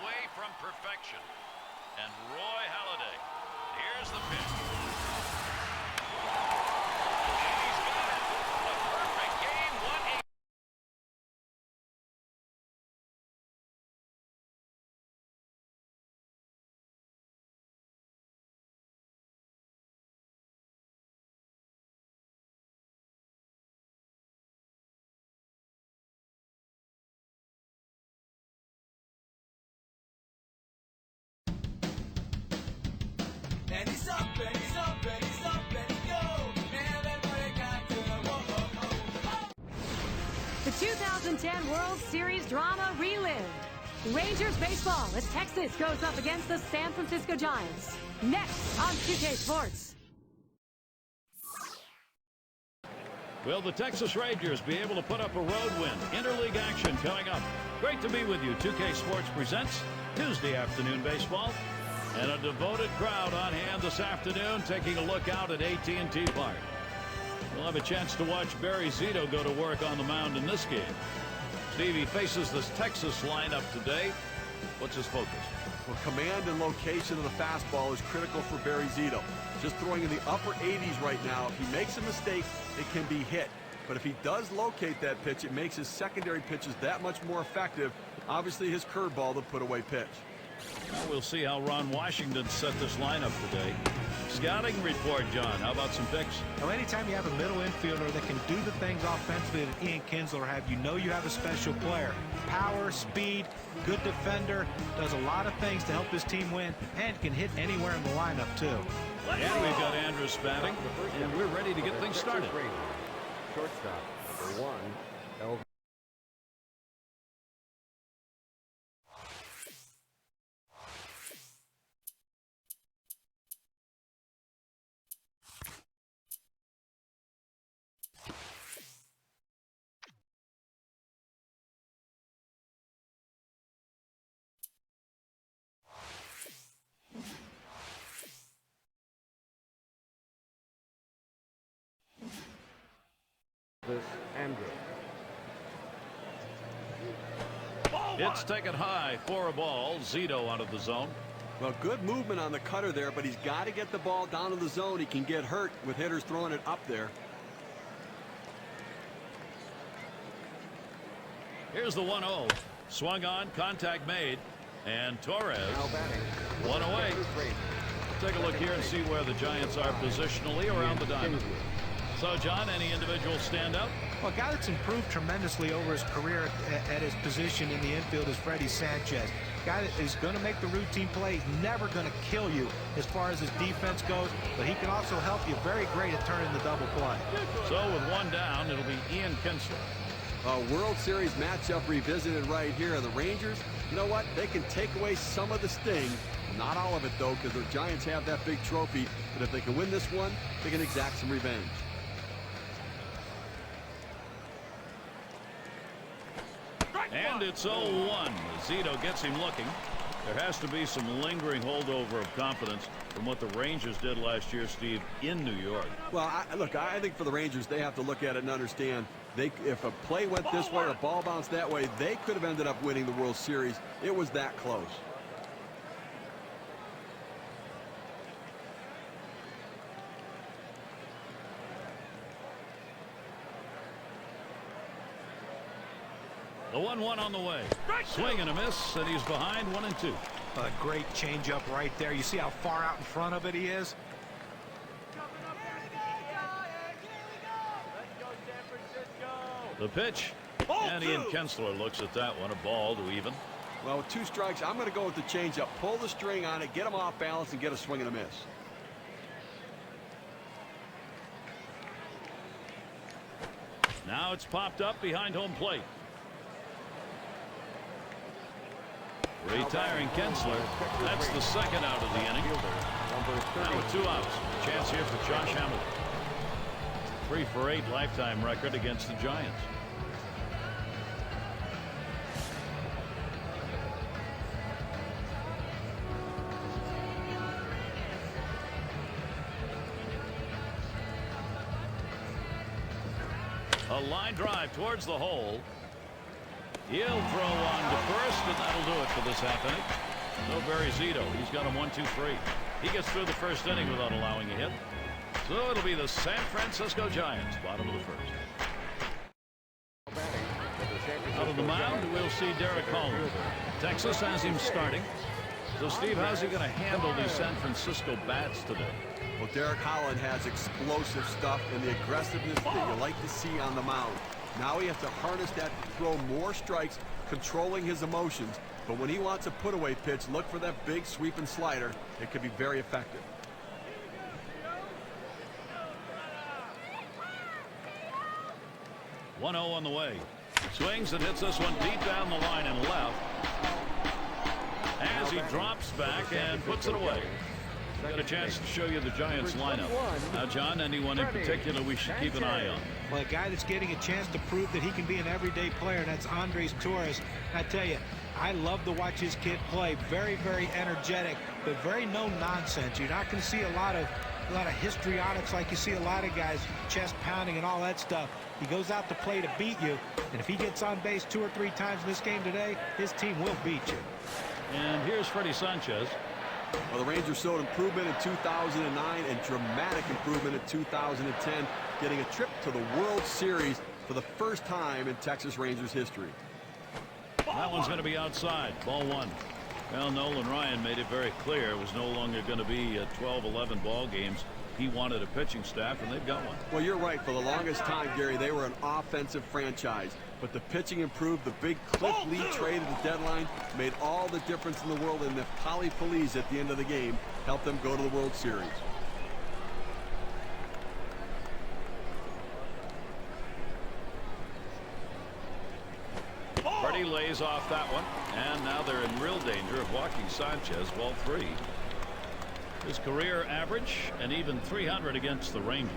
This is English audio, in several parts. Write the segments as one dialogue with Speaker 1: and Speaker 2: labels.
Speaker 1: away from perfection. And Roy Halladay. Here's the pitch. And he's got it. A perfect game. 1-8.
Speaker 2: And he's up, and he's up, and he's up, and he goes. Everybody got to whoa, whoa, whoa.
Speaker 3: The 2010 World Series drama relived. Rangers baseball as Texas goes up against the San Francisco Giants. Next on 2K Sports.
Speaker 1: Will the Texas Rangers be able to put up a road win? Interleague action coming up. Great to be with you. 2K Sports presents Tuesday afternoon baseball. And a devoted crowd on hand this afternoon taking a look out at AT&T Park. We'll have a chance to watch Barry Zito go to work on the mound in this game. Stevie faces this Texas lineup today. What's his focus?
Speaker 4: Well, command and location of the fastball is critical for Barry Zito. Just throwing in the upper 80s right now. If he makes a mistake, it can be hit. But if he does locate that pitch, it makes his secondary pitches that much more effective. Obviously, his curveball, the put-away pitch.
Speaker 1: Well, we'll see how Ron Washington set this lineup today. Scouting report, John. How about some picks?
Speaker 5: Well, anytime you have a middle infielder that can do the things offensively that Ian Kinsler have, you know you have a special player. Power, speed, good defender, does a lot of things to help his team win, and can hit anywhere in the lineup, too.
Speaker 1: And we've got Andrews batting, and we're ready to get things started.
Speaker 6: Shortstop, number 1, L. Andrew.
Speaker 1: It's taken high for a ball. Zito out of the zone.
Speaker 4: Well, good movement on the cutter there, but he's got to get the ball down to the zone. He can get hurt with hitters throwing it up there.
Speaker 1: Here's the 1-0. Swung on, contact made, and Torres one away. Take a look here and see where the Giants are positionally around the diamond. So, John, any individual stand out?
Speaker 5: Well, a guy that's improved tremendously over his career at his position in the infield is Freddie Sanchez. Guy that is going to make the routine play. He's never going to kill you as far as his defense goes, but he can also help you. Very great at turning the double play.
Speaker 1: So, with one down, it'll be Ian Kinsler.
Speaker 4: World Series matchup revisited right here. The Rangers, you know what? They can take away some of the sting. Not all of it, though, because the Giants have that big trophy. But if they can win this one, they can exact some revenge.
Speaker 1: And it's 0-1. Zito gets him looking. There has to be some lingering holdover of confidence from what the Rangers did last year, Steve, in New York.
Speaker 4: Well, I think for the Rangers, they have to look at it and understand if a play went this way or a ball bounced that way, they could have ended up winning the World Series. It was that close.
Speaker 1: The 1-1 on the way. Swing and a miss, and he's behind 1-2.
Speaker 5: A great changeup right there. You see how far out in front of it he is?
Speaker 1: The pitch. And Ian Kinsler looks at that one. A ball to even.
Speaker 4: Well, with 2 strikes, I'm going to go with the changeup. Pull the string on it, get him off balance, and get a swing and a miss.
Speaker 1: Now it's popped up behind home plate. Retiring Kinsler. That's the second out of the inning. Now with 2 outs. Chance here for Josh Hamilton. 3 for 8 lifetime record against the Giants. A line drive towards the hole. He'll throw on to first, and that'll do it for this half inning. No Barry Zito. He's got him 1-2-3. He gets through the first inning without allowing a hit. So it'll be the San Francisco Giants, bottom of the first. Out of the mound, we'll see Derek Holland. Texas has him starting. So, Steve, how's he going to handle these San Francisco bats today?
Speaker 4: Well, Derek Holland has explosive stuff and the aggressiveness that you like to see on the mound. Now he has to harness that to throw more strikes, controlling his emotions. But when he wants a put-away pitch, look for that big sweeping slider. It could be very effective.
Speaker 1: One 0 on the way. Swings and hits this one deep down the line and left. As he drops back and puts it away. Got a chance to show you the Giants lineup. Now, John, anyone in particular we should keep an eye on?
Speaker 5: Well, a guy that's getting a chance to prove that he can be an everyday player, and that's Andres Torres. I tell you, I love to watch his kid play. Very, very energetic, but very no nonsense. You're not going to see a lot of histrionics like you see a lot of guys, chest pounding and all that stuff. He goes out to play to beat you, and if he gets on base 2 or 3 times in this game today, his team will beat you.
Speaker 1: And here's Freddie Sanchez.
Speaker 4: Well, the Rangers showed improvement in 2009 and dramatic improvement in 2010, getting a trip to the World Series for the first time in Texas Rangers history.
Speaker 1: That one's going to be outside. Ball 1. Well, Nolan Ryan made it very clear it was no longer going to be 12-11 ball games. He wanted a pitching staff, and they've got one.
Speaker 4: Well, you're right. For the longest time, Gary, they were an offensive franchise. But the pitching improved. The big Cliff Lee trade at the deadline made all the difference in the world. And the Polly Police at the end of the game helped them go to the World Series.
Speaker 1: Freddie lays off that one. And now they're in real danger of walking Sanchez. Ball 3. His career average, and even 300 against the Rangers.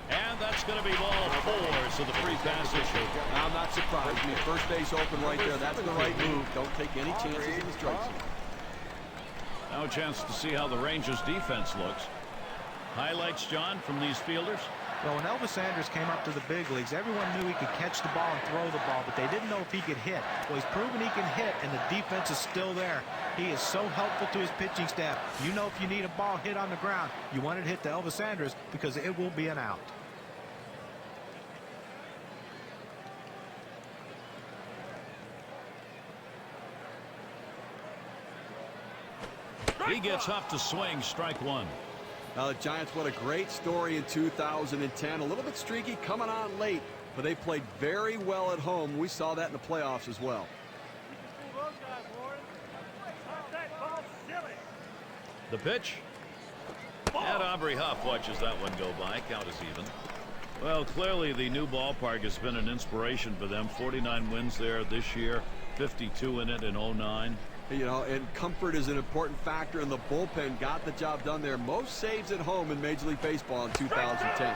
Speaker 1: And that's going to be ball 4, so the free pass issue.
Speaker 4: I'm not surprised. I mean, first base open right there. That's the right move. Don't take any chances in the strike zone.
Speaker 1: Now a chance to see how the Rangers defense looks. Highlights, John, from these fielders.
Speaker 5: Well, when Elvis Andrus came up to the big leagues, everyone knew he could catch the ball and throw the ball, but they didn't know if he could hit. Well, he's proven he can hit, and the defense is still there. He is so helpful to his pitching staff. You know, if you need a ball hit on the ground, you want it hit to Elvis Andrus because it will be an out.
Speaker 1: He gets up to swing, strike 1.
Speaker 4: Now the Giants, what a great story in 2010. A little bit streaky coming on late, but they played very well at home. We saw that in the playoffs as well.
Speaker 1: The pitch. And Aubrey Huff watches that one go by. Count is even. Well, clearly the new ballpark has been an inspiration for them. 49 wins there this year, 52 in it in 09.
Speaker 4: You know, and comfort is an important factor, and the bullpen got the job done there. Most saves at home in Major League Baseball in 2010.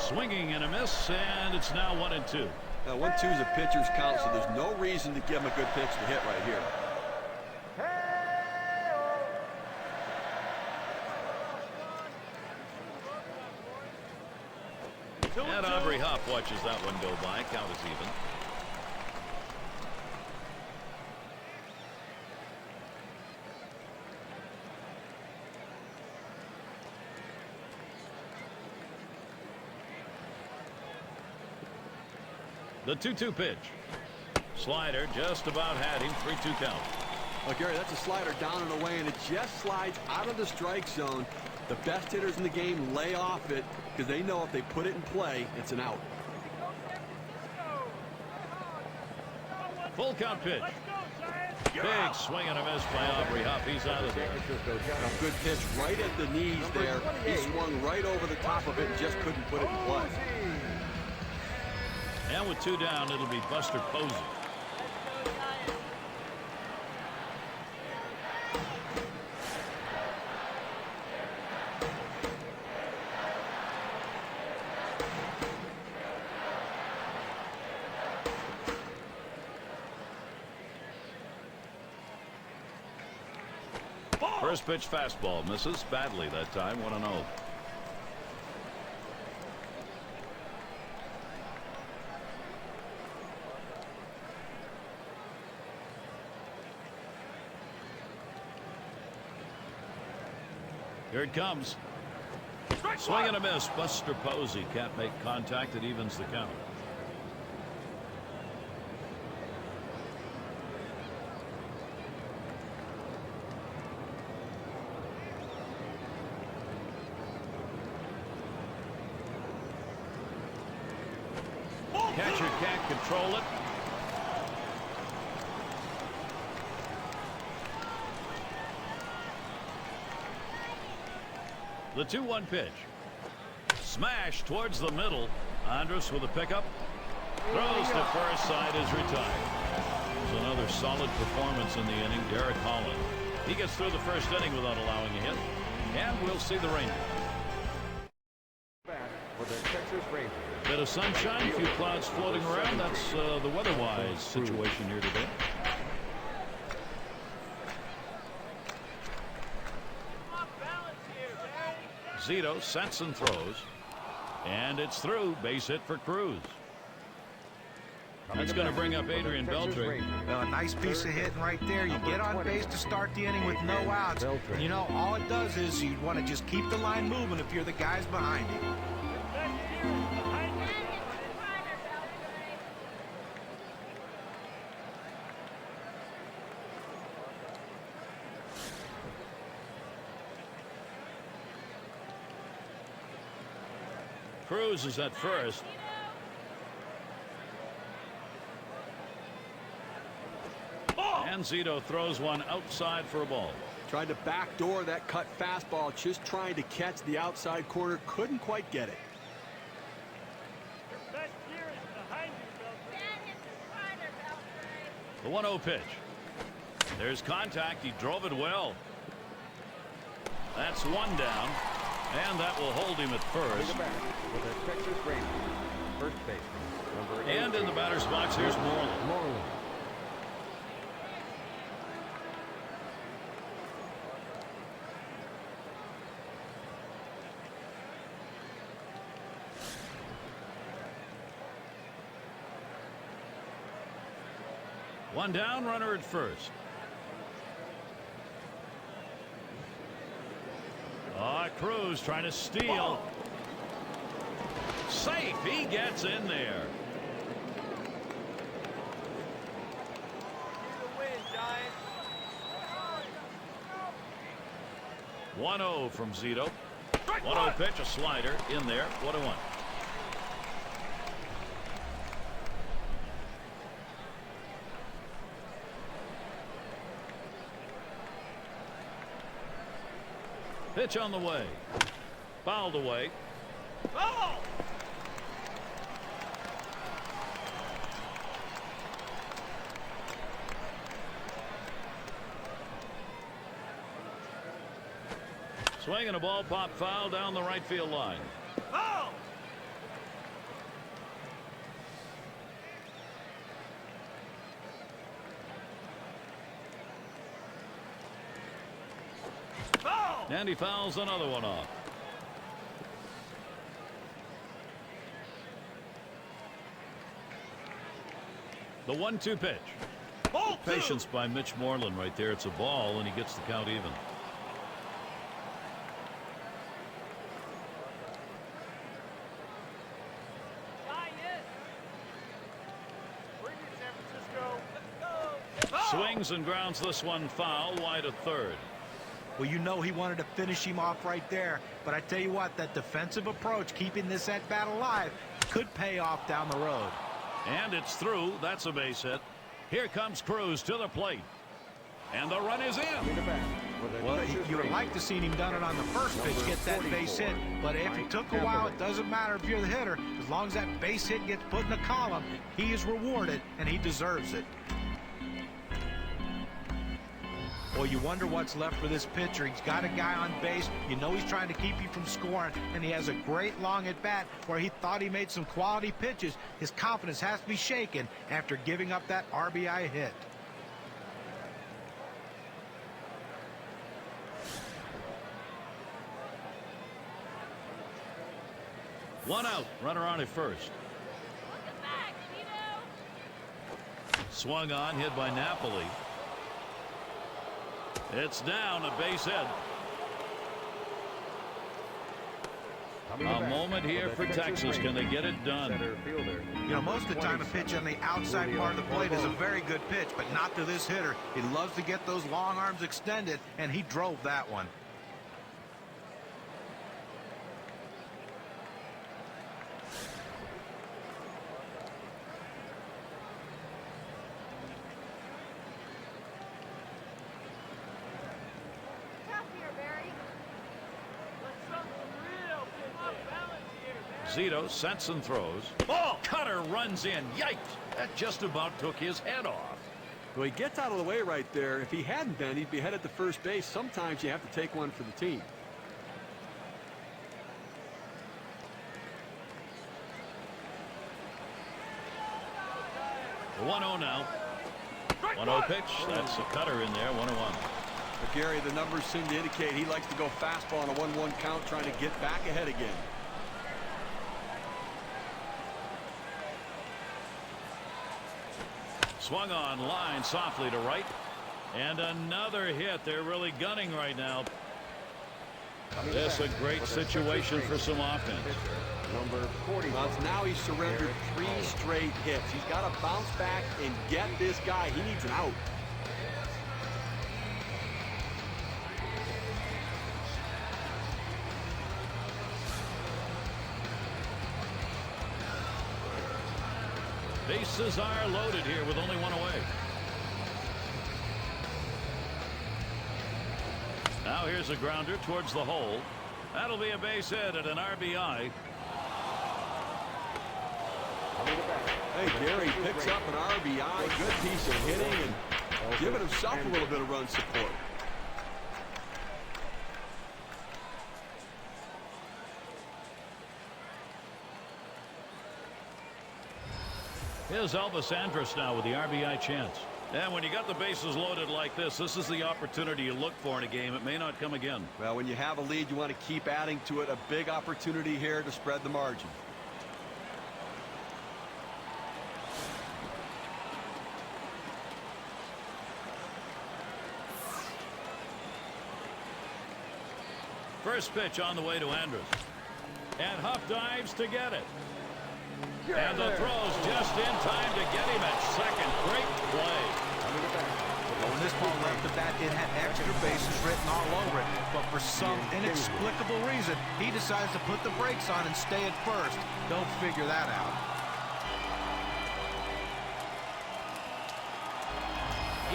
Speaker 1: Swinging and a miss, and it's now 1-2.
Speaker 4: Now 1-2 is a pitcher's count, so there's no reason to give him a good pitch to hit right here.
Speaker 1: And Aubrey Huff watches that one go by. Count is even. The 2-2 pitch. Slider just about had him. 3-2 count.
Speaker 4: Well, Gary, that's a slider down and away, and it just slides out of the strike zone. The best hitters in the game lay off it because they know if they put it in play, it's an out.
Speaker 1: Full count pitch. Big swing and a miss by Aubrey Huff. He's out of there.
Speaker 4: A good pitch right at the knees there. He swung right over the top of it and just couldn't put it in play.
Speaker 1: And with 2 down, it'll be Buster Posey. First pitch fastball misses badly that time. 1-0. Here it comes. Swing and a miss. Buster Posey can't make contact. It evens the count. Catcher can't control it. The 2-1 pitch. Smash towards the middle. Andrus with a pickup. Throws to first. Side is retired. There's another solid performance in the inning. Derek Holland. He gets through the first inning without allowing a hit. And we'll see the Rangers.
Speaker 6: Back for the Texas Rangers.
Speaker 1: Bit of sunshine, a few clouds floating around. That's the weather-wise situation here today. Zito sets and throws. And it's through. Base hit for Cruz. That's going to bring up Adrian Beltre.
Speaker 5: Well, a nice piece of hitting right there. You get on base to start the inning with no outs. And you know, all it does is you want to just keep the line moving if you're the guys behind you.
Speaker 1: Cruz is at first. And Zito throws one outside for a ball.
Speaker 4: Tried to backdoor that cut fastball, just trying to catch the outside corner. Couldn't quite get it.
Speaker 1: The 1-0 pitch. There's contact. He drove it well. That's one down. And that will hold him at first.
Speaker 6: Back for the Texas Rangers. First baseman, number 8.
Speaker 1: And in the batter's box, here's Moreland. One down, runner at first. Cruz trying to steal. Safe. He gets in there. 1-0 from Zito. 1-0 pitch, a slider in there. 1-1. Pitch on the way. Fouled away. Oh! Swing and a ball pop foul down the right field line. Oh! And he fouls another one off. The 1-2 pitch. Patience by Mitch Moreland right there. It's a ball, and he gets the count even. Swings and grounds this one foul, wide of third.
Speaker 5: Well, you know he wanted to finish him off right there. But I tell you what, that defensive approach, keeping this at-bat alive, could pay off down the road.
Speaker 1: And it's through. That's a base hit. Here comes Cruz to the plate. And the run is in.
Speaker 5: Well, you would like to see him done it on the first pitch, get that base hit. But if it took a while, it doesn't matter if you're the hitter. As long as that base hit gets put in the column, he is rewarded, and he deserves it. Well, you wonder what's left for this pitcher. He's got a guy on base. You know he's trying to keep you from scoring, and he has a great long at-bat where he thought he made some quality pitches. His confidence has to be shaken after giving up that RBI hit.
Speaker 1: One out. Runner on at first. Swung on, hit by Napoli. It's down, a base hit. A moment here for Texas. Can they get it done?
Speaker 6: Center fielder.
Speaker 5: You know, most of the time a pitch on the outside part of the plate is a very good pitch, but not to this hitter. He loves to get those long arms extended, and he drove that one.
Speaker 1: Zito sets and throws. Ball cutter runs in. Yikes! That just about took his head off.
Speaker 4: Well, he gets out of the way right there. If he hadn't been, he'd be headed to first base. Sometimes you have to take one for the team.
Speaker 1: The 1-0 now. 1-0 pitch. That's a cutter in there. 1-1.
Speaker 4: But Gary, the numbers seem to indicate he likes to go fastball on a 1-1 count, trying to get back ahead again.
Speaker 1: Swung on line softly to right. And another hit. They're really gunning right now. This is a great situation for some offense.
Speaker 6: Number 40.
Speaker 4: Well, now he's surrendered 3 straight hits. He's got to bounce back and get this guy. He needs an out.
Speaker 1: Bases are loaded here with only one away. Now here's a grounder towards the hole. That'll be a base hit at an RBI.
Speaker 4: Hey, Gary picks up an RBI. Good piece of hitting and giving himself a little bit of run support.
Speaker 1: Here's Elvis Andrus now with the RBI chance. And when you got the bases loaded like this is the opportunity you look for in a game. It may not come again.
Speaker 4: Well, when you have a lead, you want to keep adding to it. A big opportunity here to spread the margin.
Speaker 1: First pitch on the way to Andrus. And Huff dives to get it. And the throw's just in time to get him at second. Great play.
Speaker 5: When this ball left the bat, it had extra bases written all over it. But for some inexplicable reason, he decides to put the brakes on and stay at first. They'll figure that out.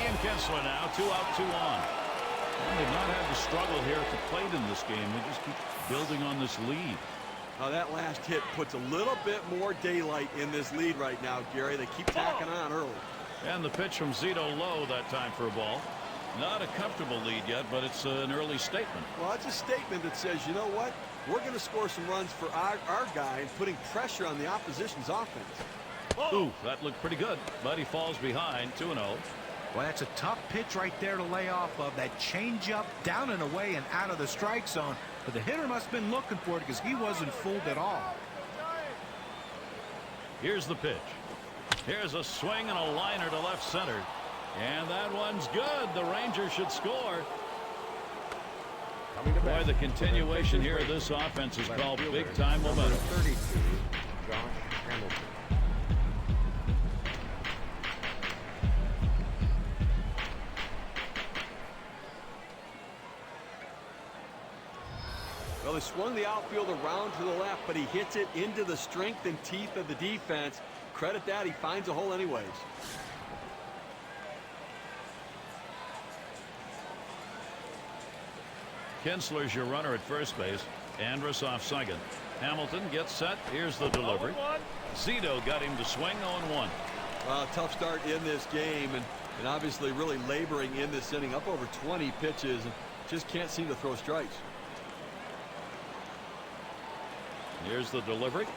Speaker 1: Ian Kinsler now, 2 out, 2 on. And they've not had to struggle here at the plate in this game. They just keep building on this lead.
Speaker 4: Now that last hit puts a little bit more daylight in this lead right now, Gary. They keep tacking on early.
Speaker 1: And the pitch from Zito low that time for a ball. Not a comfortable lead yet, but it's an early statement.
Speaker 4: Well, it's a statement that says, you know what? We're going to score some runs for our guy and putting pressure on the opposition's offense.
Speaker 1: Ooh, that looked pretty good, but he falls behind 2-0.
Speaker 5: Well, that's a tough pitch right there to lay off of. That changeup down and away and out of the strike zone. But the hitter must have been looking for it because he wasn't fooled at all.
Speaker 1: Here's the pitch. Here's a swing and a liner to left center. And that one's good. The Rangers should score. Boy, the continuation here of this offense is called big-time momentum.
Speaker 6: 32, Josh Hamilton.
Speaker 4: Well, they swung the outfield around to the left, but he hits it into the strength and teeth of the defense. Credit that, he finds a hole anyways.
Speaker 1: Kinsler's your runner at first base. Andrus off second. Hamilton gets set. Here's the delivery. Zito got him to swing 0-1.
Speaker 4: Tough start in this game, and obviously really laboring in this inning. Up over 20 pitches, and just can't seem to throw strikes.
Speaker 1: Here's the delivery.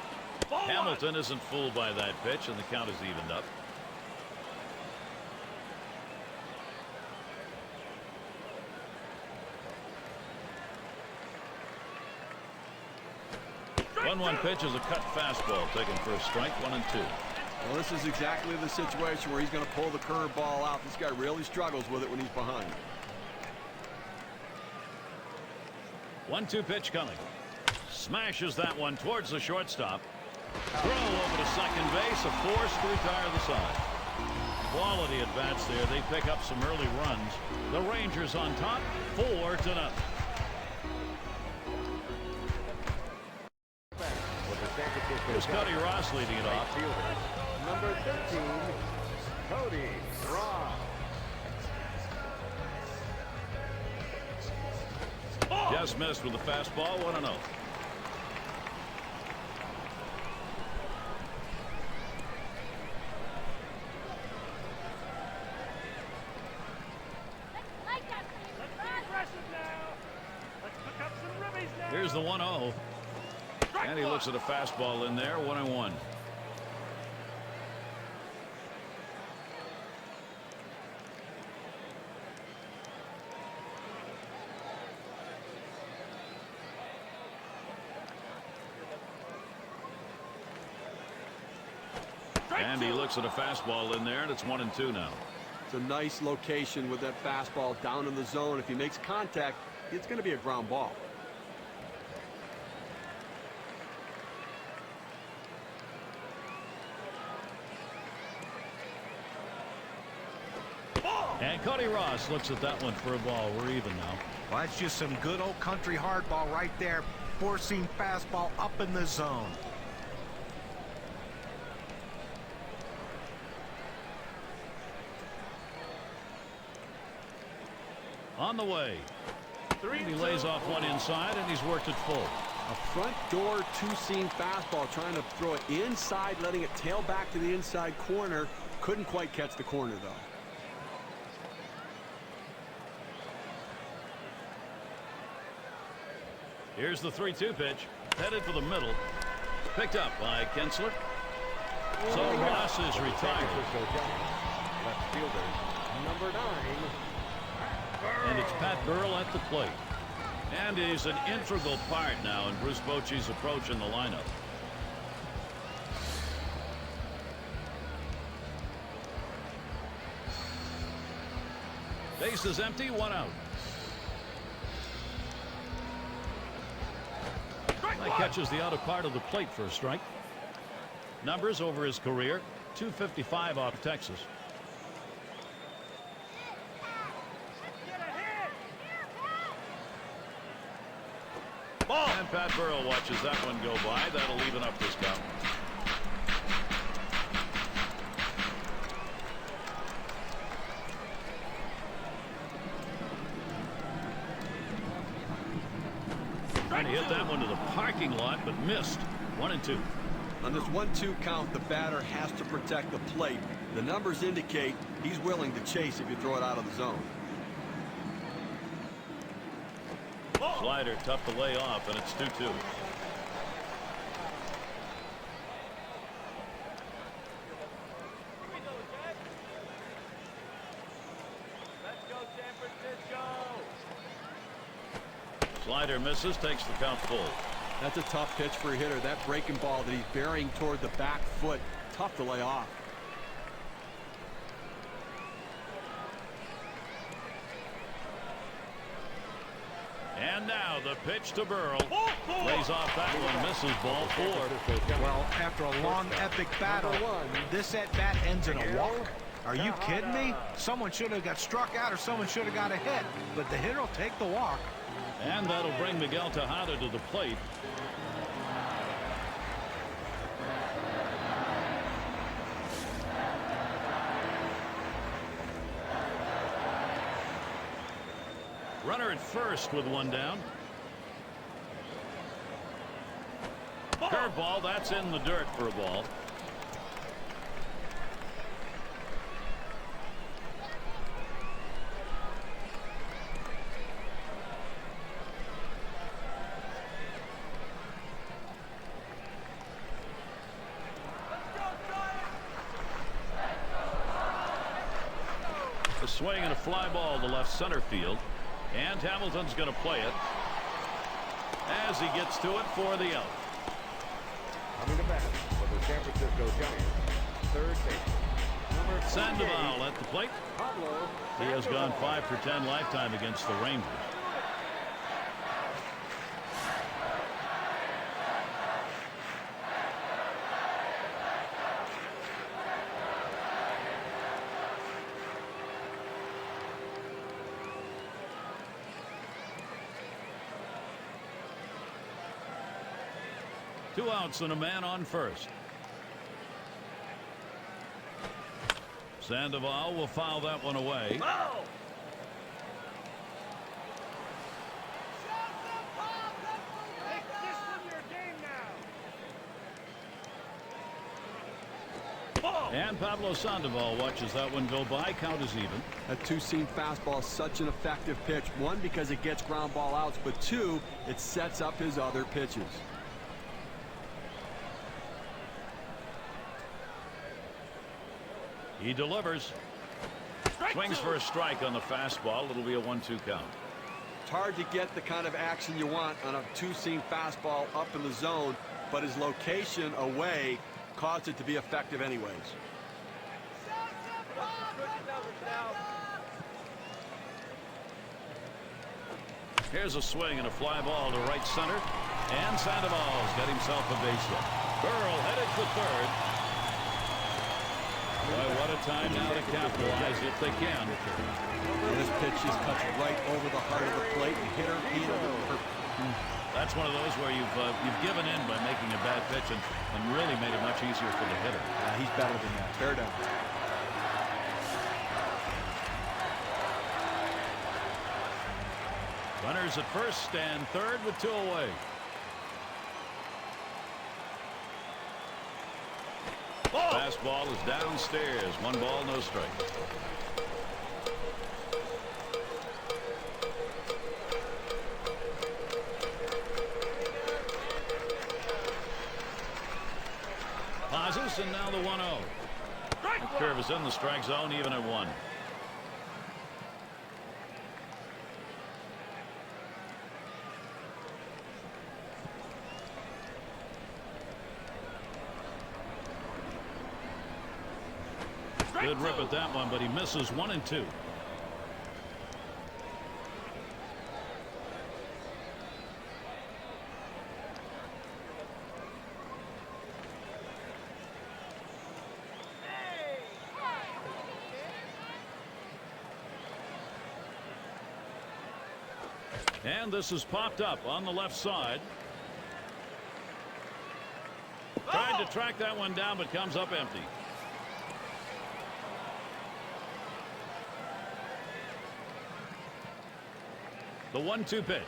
Speaker 1: Hamilton isn't fooled by that pitch, and the count is evened up. One pitch is a cut fastball taken for a strike. 1-2.
Speaker 4: Well, this is exactly the situation where he's going to pull the curveball out. This guy really struggles with it when he's behind.
Speaker 1: 1-2 pitch coming. Smashes that one towards the shortstop. Throw over to second base. A force to retire the side. Quality at bats there. They pick up some early runs. The Rangers on top, 4-0. Here's Cody Ross leading it off.
Speaker 6: Number 13, Cody Ross.
Speaker 1: Just missed with the fastball. 1-0. Here's the 1-0. And he looks at a fastball in there. 1-1. And he looks at a fastball in there, and it's 1-2 now.
Speaker 4: It's a nice location with that fastball down in the zone. If he makes contact, it's going to be a ground ball.
Speaker 1: And Cody Ross looks at that one for a ball. We're even now.
Speaker 5: Well, that's just some good old country hardball right there. Four-seam fastball up in the zone.
Speaker 1: On the way. And he lays off one inside, and he's worked it full.
Speaker 4: A front door two-seam fastball, trying to throw it inside, letting it tail back to the inside corner. Couldn't quite catch the corner, though.
Speaker 1: Here's the 3-2 pitch. Headed for the middle. Picked up by Kinsler. So Ross is retired.
Speaker 6: Left fielder, number 9.
Speaker 1: And it's Pat Burrell at the plate. And he's an integral part now in Bruce Bochy's approach in the lineup. Base is empty, 1 out. That catches the outer part of the plate for a strike. Numbers over his career, 255 off Texas. And Pat Burrell watches that one go by. That'll even up this count. Trying to hit that one to the parking lot, but missed. 1-2.
Speaker 4: On this 1-2 count, the batter has to protect the plate. The numbers indicate he's willing to chase if you throw it out of the zone.
Speaker 1: Slider tough to lay off, and it's 2-2. Slider misses, takes the count full.
Speaker 4: That's a tough pitch for a hitter. That breaking ball that he's burying toward the back foot, tough to lay off.
Speaker 1: And now the pitch to Burrell. Lays off that one, misses ball 4.
Speaker 5: Well, after a long epic battle, this at-bat ends in a walk. Are you kidding me? Someone should have got struck out or someone should have got a hit. But the hitter will take the walk.
Speaker 1: And that'll bring Miguel Tejada to the plate. Runner at first with one down. Curveball, that's in the dirt for a ball. A swing and a fly ball to left center field. And Hamilton's going to play it as he gets to it for the out.
Speaker 6: Coming to bat for the San Francisco Giants, third base.
Speaker 1: Sandoval at the plate. He has gone 5 for 10 lifetime against the Rangers. 2 outs and a man on first. Sandoval will foul that one away. And Pablo Sandoval watches that one go by. Count is even.
Speaker 4: That two-seam fastball is such an effective pitch. One, because it gets ground ball outs, but two, it sets up his other pitches.
Speaker 1: He delivers. Swings for a strike on the fastball. It'll be a 1-2 count.
Speaker 4: It's hard to get the kind of action you want on a two-seam fastball up in the zone, but his location away caused it to be effective anyways.
Speaker 1: Here's a swing and a fly ball to right center. And Sandoval's got himself a base hit. Burrell headed for third. Boy, what a time now to capitalize if they can.
Speaker 4: And this pitch just cuts right over the heart of the plate. The hitter handled it.
Speaker 1: That's one of those where you've given in by making a bad pitch and really made it much easier for the hitter.
Speaker 4: He's better than that. Fair down.
Speaker 1: Runners at first and third with 2 away. Fastball is downstairs. 1 ball, no strike. Pauses and now the 1-0. The curve is in the strike zone even at 1. Good rip at that one, but he misses 1 and 2. And this is popped up on the left side. Tried to track that one down, but comes up empty. The 1-2 pitch.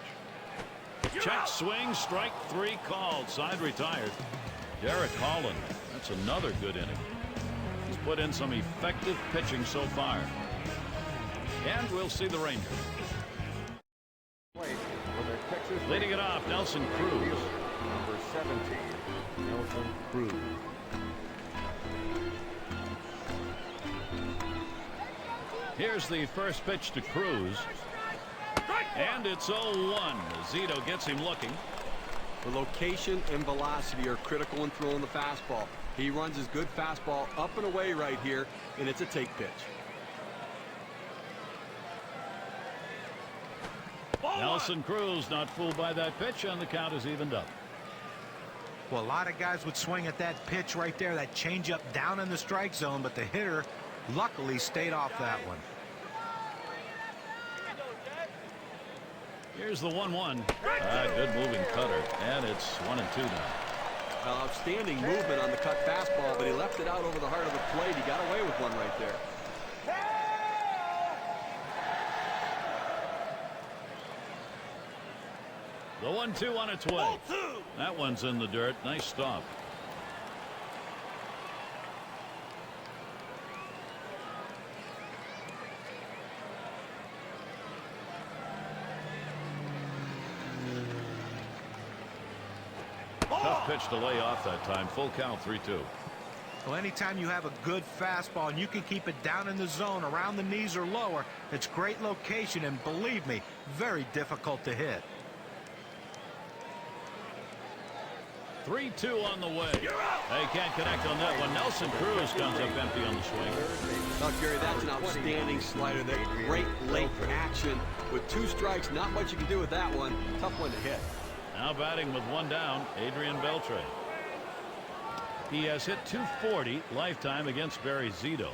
Speaker 1: Check swing, strike 3 called. Side retired. Derek Holland. That's another good inning. He's put in some effective pitching so far. And we'll see the Rangers. Leading it off, Nelson Cruz.
Speaker 6: Number 17, Nelson Cruz.
Speaker 1: Here's the first pitch to Cruz. And it's 0-1. Zito gets him looking.
Speaker 4: The location and velocity are critical in throwing the fastball. He runs his good fastball up and away right here, and it's a take pitch.
Speaker 1: Nelson Cruz not fooled by that pitch, and the count is evened up.
Speaker 5: Well, a lot of guys would swing at that pitch right there, that changeup down in the strike zone, but the hitter luckily stayed off that one.
Speaker 1: Here's the 1-1. Good moving cutter, and it's 1 and 2 now.
Speaker 4: Outstanding movement on the cut fastball, but he left it out over the heart of the plate. He got away with one right there.
Speaker 1: The 1-2 on its way. That one's in the dirt. Nice stop. Tough pitch to lay off that time. Full count, 3-2.
Speaker 5: Well, anytime you have a good fastball and you can keep it down in the zone around the knees or lower, it's great location, and believe me, very difficult to hit.
Speaker 1: 3-2 on the way. They can't connect on that one. Nelson Cruz comes up empty on the swing.
Speaker 4: Now, Gary, that's an outstanding slider. That great late action with 2 strikes. Not much you can do with that one. Tough one to hit.
Speaker 1: Now batting with 1 down, Adrian Beltre. He has hit .240 lifetime against Barry Zito.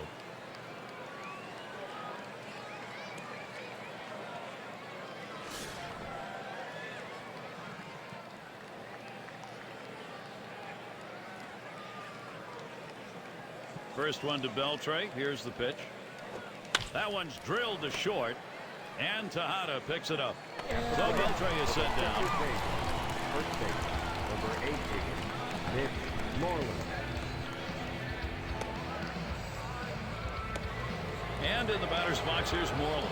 Speaker 1: First one to Beltre. Here's the pitch. That one's drilled to short, and Tejada picks it up. So Beltre is set down.
Speaker 6: First base, number 18, Nick Moreland.
Speaker 1: And in the batter's box, here's Moreland.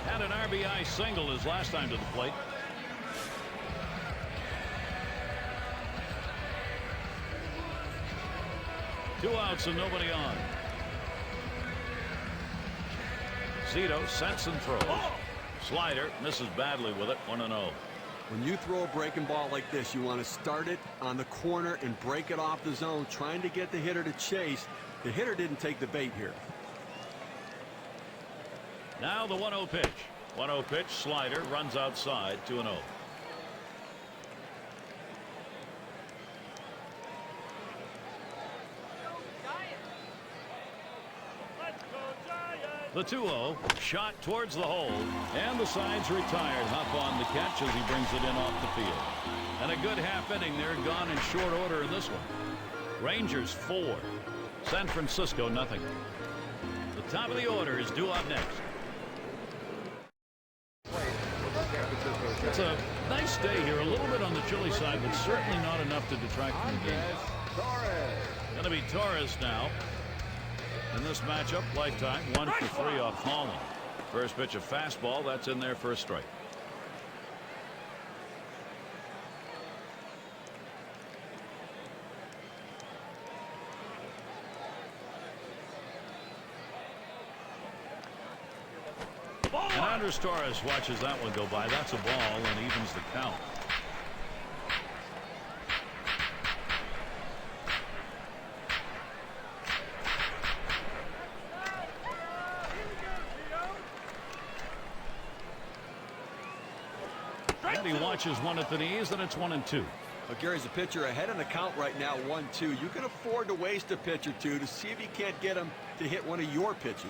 Speaker 1: Had an RBI single his last time to the plate. Two outs and nobody on. Zito sets and throws. Slider misses badly with it. 1-0.
Speaker 4: When you throw a breaking ball like this, you want to start it on the corner and break it off the zone, trying to get the hitter to chase. The hitter didn't take the bait here.
Speaker 1: Now the 1-0 pitch. 1-0 pitch. Slider runs outside. 2-0. The 2-0 shot towards the hole, and the side's retired. Huff on the catch as he brings it in off the field. And a good half inning there, gone in short order in this one. Rangers 4, San Francisco nothing. The top of the order is due up next. It's a nice day here, a little bit on the chilly side, but certainly not enough to detract from the game. Going to be Torres now. In this matchup, lifetime 1 for 3 off Holland. First pitch of fastball, that's in there for a strike. And Andres Torres watches that one go by. That's a ball and evens the count. He watches one at the knees, and it's 1-2.
Speaker 4: Well, Gary's a pitcher ahead in the count right now, 1-2. You can afford to waste a pitch or two to see if you can't get him to hit one of your pitches.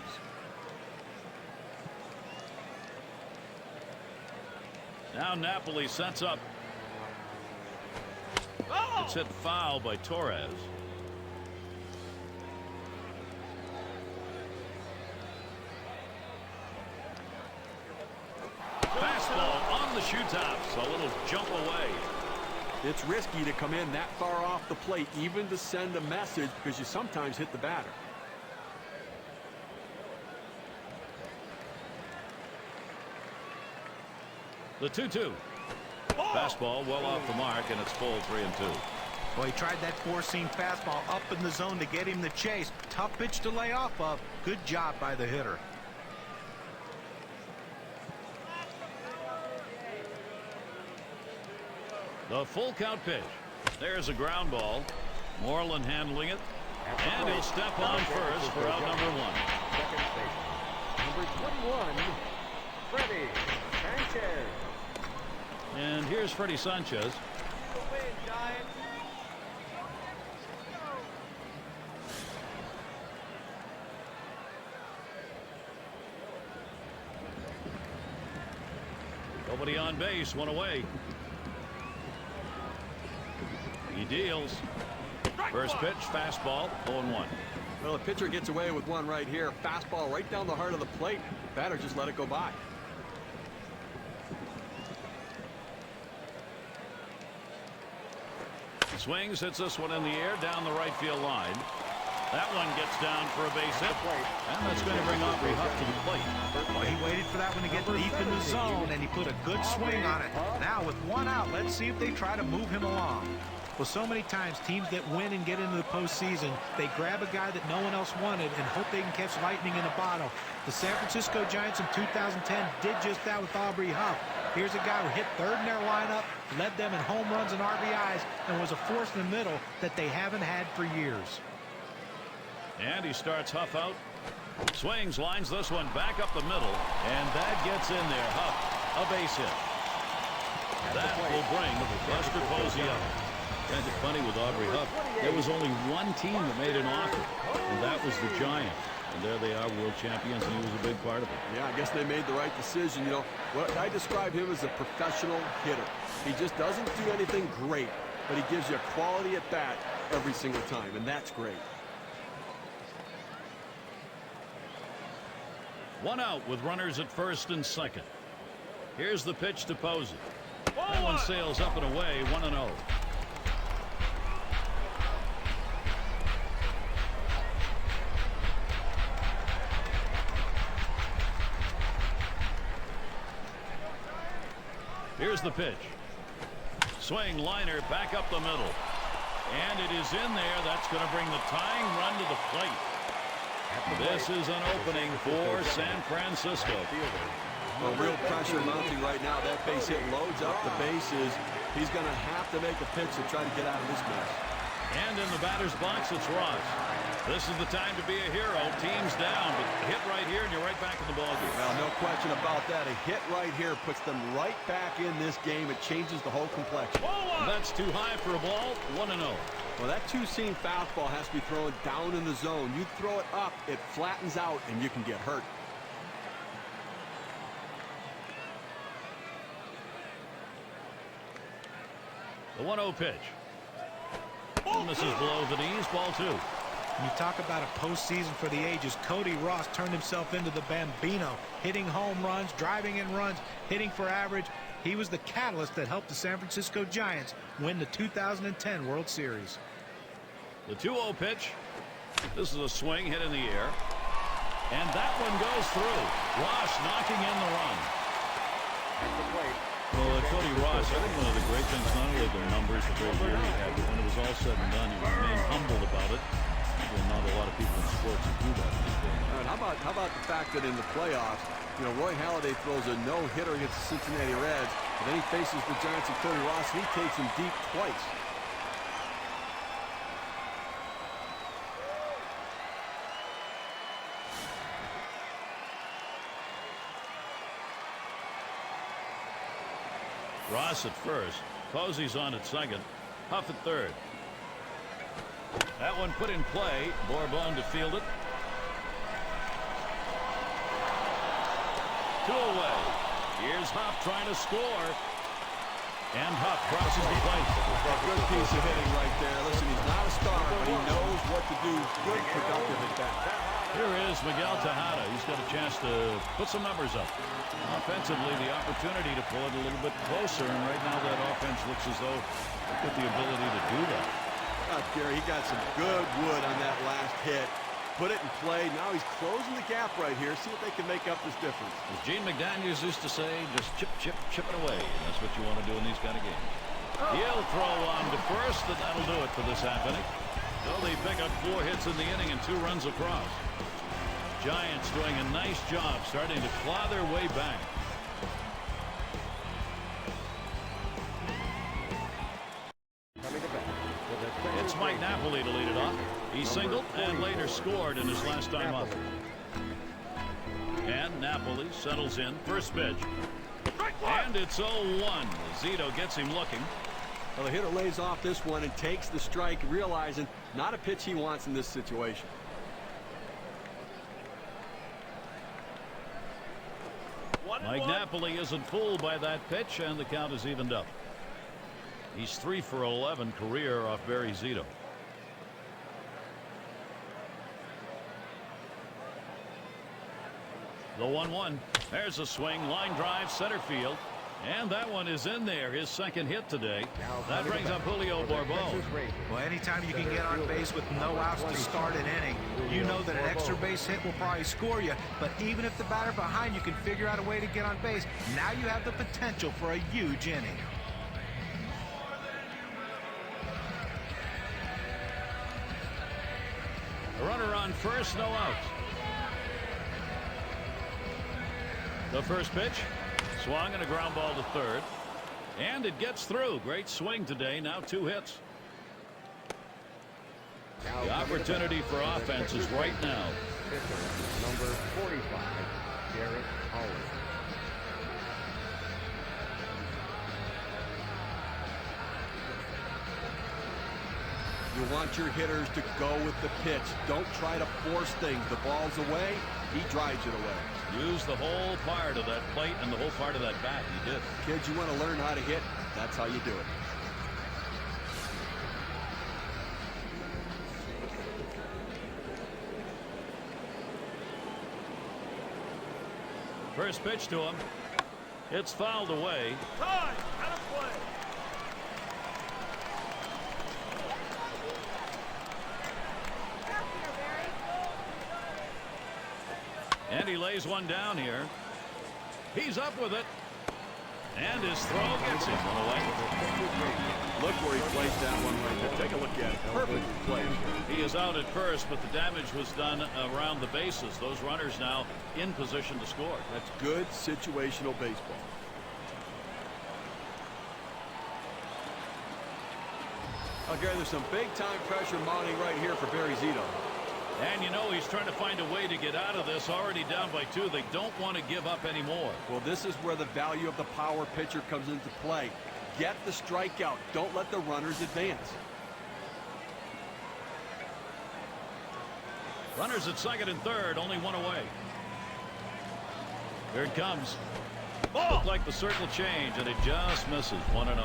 Speaker 1: Now Napoli sets up. It's hit foul by Torres. Fastball on the shoe tops. A little jump away.
Speaker 4: It's risky to come in that far off the plate, even to send a message, because you sometimes hit the batter.
Speaker 1: The 2-2. Fastball well off the mark, and it's full 3-2.
Speaker 5: Well, he tried that four-seam fastball up in the zone to get him the chase. Tough pitch to lay off of. Good job by the hitter.
Speaker 1: The full count pitch. There's a ground ball. Moreland handling it. And he'll step on first for out number 1.
Speaker 6: Second base, number 21, Freddie Sanchez.
Speaker 1: And here's Freddie Sanchez. Nobody on base, one away. He deals. First pitch, fastball, 0-1.
Speaker 4: Well, the pitcher gets away with one right here. Fastball right down the heart of the plate. Batter just let it go by.
Speaker 1: Swings, hits this one in the air down the right field line. That one gets down for a base hit. And that's going to bring Aubrey Huff to the plate.
Speaker 5: Well, he waited for that one to get deep in the zone, and he put a good swing on it. Now, with one out, let's see if they try to move him along. Well, so many times teams that win and get into the postseason, they grab a guy that no one else wanted and hope they can catch lightning in a bottle. The San Francisco Giants in 2010 did just that with Aubrey Huff. Here's a guy who hit third in their lineup, led them in home runs and RBIs, and was a force in the middle that they haven't had for years.
Speaker 1: And he starts Huff out. Swings, lines this one back up the middle, and that gets in there. Huff, a base hit. That will bring Buster Posey up. And it's funny with Aubrey Huff, there was only one team that made an offer, and that was the Giants. And there they are, world champions, and he was a big part of it.
Speaker 4: Yeah, I guess they made the right decision. You know, what I describe him as a professional hitter. He just doesn't do anything great, but he gives you a quality at bat every single time, and that's great.
Speaker 1: One out with runners at first and second. Here's the pitch to Posey. That one sails up and away, 1-0. Here's the pitch. Swing liner back up the middle. And it is in there. That's going to bring the tying run to the plate. This is an opening for San Francisco.
Speaker 4: Well, real pressure mounting right now. That base hit loads up the bases. He's going to have to make a pitch to try to get out of this mess.
Speaker 1: And in the batter's box, it's Ross. This is the time to be a hero. Team's down, but hit right here, and you're right back in the ballgame.
Speaker 4: Well, no question about that. A hit right here puts them right back in this game. It changes the whole complexion.
Speaker 1: That's too high for a ball. 1-0.
Speaker 4: Well, that two-seam fastball has to be thrown down in the zone. You throw it up, it flattens out, and you can get hurt.
Speaker 1: The 1-0 pitch. And this is below the knees, ball 2.
Speaker 5: You talk about a postseason for the ages. Cody Ross turned himself into the Bambino, hitting home runs, driving in runs, hitting for average. He was the catalyst that helped the San Francisco Giants win the 2010 World Series.
Speaker 1: The 2-0 pitch. This is a swing hit in the air. And that one goes through. Ross knocking in the run.
Speaker 6: At the plate.
Speaker 1: Well, Cody Ross, I think one of the great things, not only the numbers, the great year he had, but when it was all said and done, he remained humble about it. And not a lot of people in sports who do that these days.
Speaker 4: All right, how about the fact that in the playoffs, you know, Roy Halladay throws a no-hitter against the Cincinnati Reds, and then he faces the Giants and Cody Ross, and he takes him deep twice.
Speaker 1: Ross at first. Posey's on at second. Huff at third. That one put in play. Bourbon to field it. 2 away. Here's Huff trying to score. And Huff crosses the plate.
Speaker 4: A good piece of hitting right there. Listen, he's not a star, but he knows what to do. Good, productive at bat.
Speaker 1: Here is Miguel Tejada. He's got a chance to put some numbers up. Offensively, the opportunity to pull it a little bit closer, and right now that offense looks as though they've got the ability to do that.
Speaker 4: Gary, he got some good wood on that last hit. Put it in play. Now he's closing the gap right here. See if they can make up this difference.
Speaker 1: As Gene McDaniels used to say, just chip it away. And that's what you want to do in these kind of games. He'll throw on to first, and that'll do it for this half inning. So they pick up 4 hits in the inning and 2 runs across. Giants doing a nice job starting to claw their way back. It's Mike Napoli to lead it off. He singled and later scored in his last time up. And Napoli settles in. First pitch. And it's 0-1. Zito gets him looking.
Speaker 4: Well, the hitter lays off this one and takes the strike, realizing not a pitch he wants in this situation.
Speaker 1: Mike Napoli isn't fooled by that pitch, and the count is evened up. He's 3 for 11 career off Barry Zito. The 1-1. There's a swing, line drive, center field. And that one is in there, his second hit today. That brings up Julio Bourbon.
Speaker 5: Well, anytime you can get on base with no outs to start an inning, you know that an extra base hit will probably score you. But even if the batter behind you can figure out a way to get on base, now you have the potential for a huge inning.
Speaker 1: A runner on first, no outs. The first pitch. Swung and a ground ball to third. And it gets through. Great swing today. Now 2 hits. The opportunity for offense is right now.
Speaker 6: Number 45, Garrett Howard.
Speaker 4: You want your hitters to go with the pitch. Don't try to force things. The ball's away. He drives it away.
Speaker 1: Use the whole part of that plate and the whole part of that bat. He did.
Speaker 4: Kids, you want to learn how to hit? That's how you do it.
Speaker 1: First pitch to him. It's fouled away.
Speaker 7: Time. Out of play.
Speaker 1: And he lays one down here. He's up with it. And his throw gets him one away.
Speaker 4: Look where he placed that one right there. Take a look at it. Perfect play.
Speaker 1: He is out at first, but the damage was done around the bases. Those runners now in position to score.
Speaker 4: That's good situational baseball. Okay, there's some big-time pressure mounting right here for Barry Zito.
Speaker 1: And you know he's trying to find a way to get out of this. Already down by 2. They don't want to give up anymore.
Speaker 4: Well, this is where the value of the power pitcher comes into play. Get the strikeout. Don't let the runners advance.
Speaker 1: Runners at second and third, only one away. Here it comes. Looked like the circle change, and it just misses. 1-0.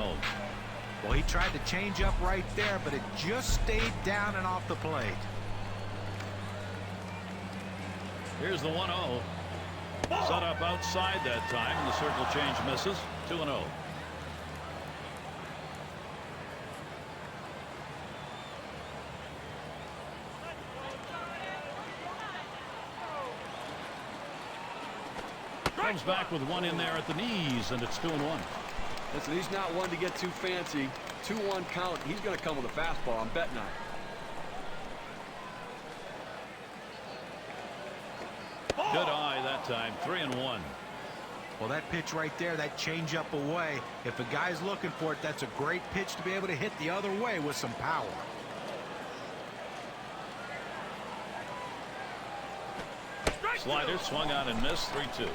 Speaker 5: Well, he tried to change up right there, but it just stayed down and off the plate.
Speaker 1: Here's the 1-0. Set up outside that time, and the circle change misses. 2-0. Comes back with one in there at the knees, and it's 2-1.
Speaker 4: Listen, he's not one to get too fancy. 2-1 count. He's going to come with a fastball. I'm betting on it.
Speaker 1: Good eye that time. 3-1.
Speaker 5: Well, that pitch right there, that change up away, if a guy's looking for it, that's a great pitch to be able to hit the other way with some power.
Speaker 1: Slider swung on and missed. 3-2.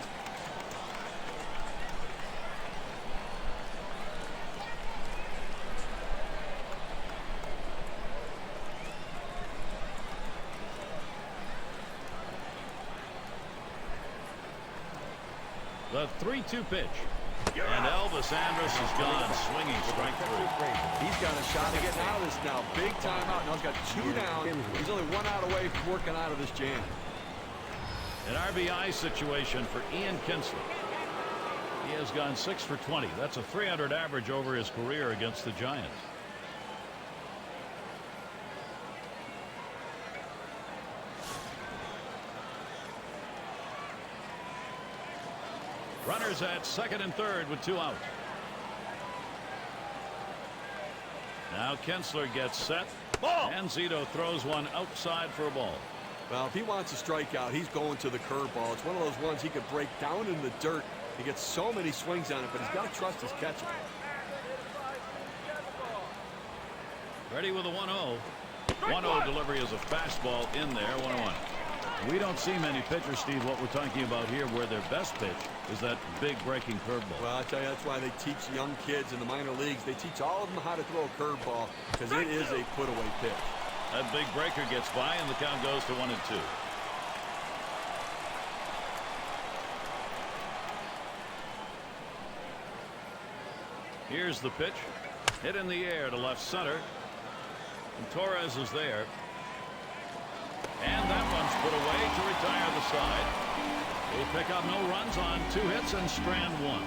Speaker 1: The 3-2 pitch. And Elvis Andrus is gone, swinging strike 3.
Speaker 4: He's got a shot to get out of this now. Big time out. Now he's got 2 down. He's only 1 out away from working out of this jam.
Speaker 1: An RBI situation for Ian Kinsler. He has gone 6 for 20. That's a .300 average over his career against the Giants. Runners at second and third with 2 outs. Now Kinsler gets set. Ball. And Zito throws one outside for a ball.
Speaker 4: Well, if he wants a strikeout, he's going to the curveball. It's one of those ones he could break down in the dirt. He gets so many swings on it, but he's got to trust his catcher.
Speaker 1: Ready with a 1-0. 1-0 delivery is a fastball in there. 1-1. We don't see many pitchers, Steve, what we're talking about here, where their best pitch is that big breaking curveball.
Speaker 4: Well, I tell you, that's why they teach young kids in the minor leagues. They teach all of them how to throw a curveball because it is a put-away pitch.
Speaker 1: That big breaker gets by, and the count goes to 1-2. Here's the pitch. Hit in the air to left center. And Torres is there. And that one's put away to retire the side. They pick up no runs on 2 hits and strand 1.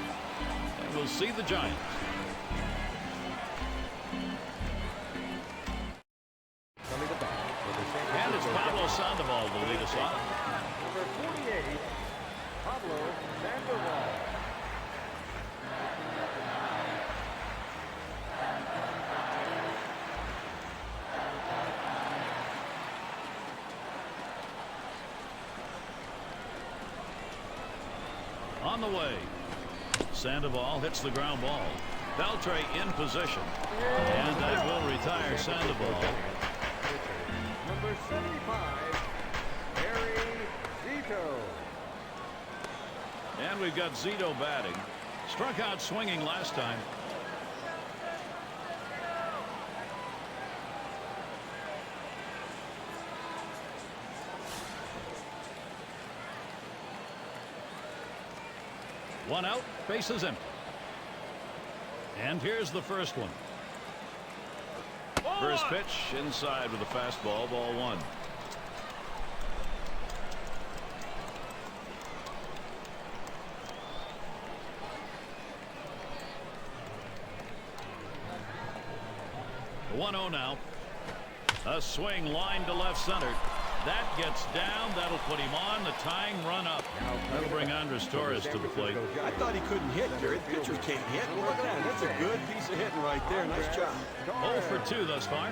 Speaker 1: And we'll see the Giants. And it's Pablo Sandoval to lead us off.
Speaker 6: Number 48, Pablo Sandoval.
Speaker 1: On the way. Sandoval hits the ground ball. Beltre in position. And that will retire Sandoval.
Speaker 6: Number 75, Barry Zito.
Speaker 1: And we've got Zito batting. Struck out swinging last time. One out, bases empty. And here's the first one. First pitch inside with a fastball, ball 1. 1-0 now. A swing line to left center. That gets down. That'll put him on the tying run up. That'll bring Andres Torres to the plate.
Speaker 4: I thought he couldn't hit, Gary. Pitchers can't hit. Well, look at that. That's a good piece of hitting right there. Nice job.
Speaker 1: 0 for 2 thus far.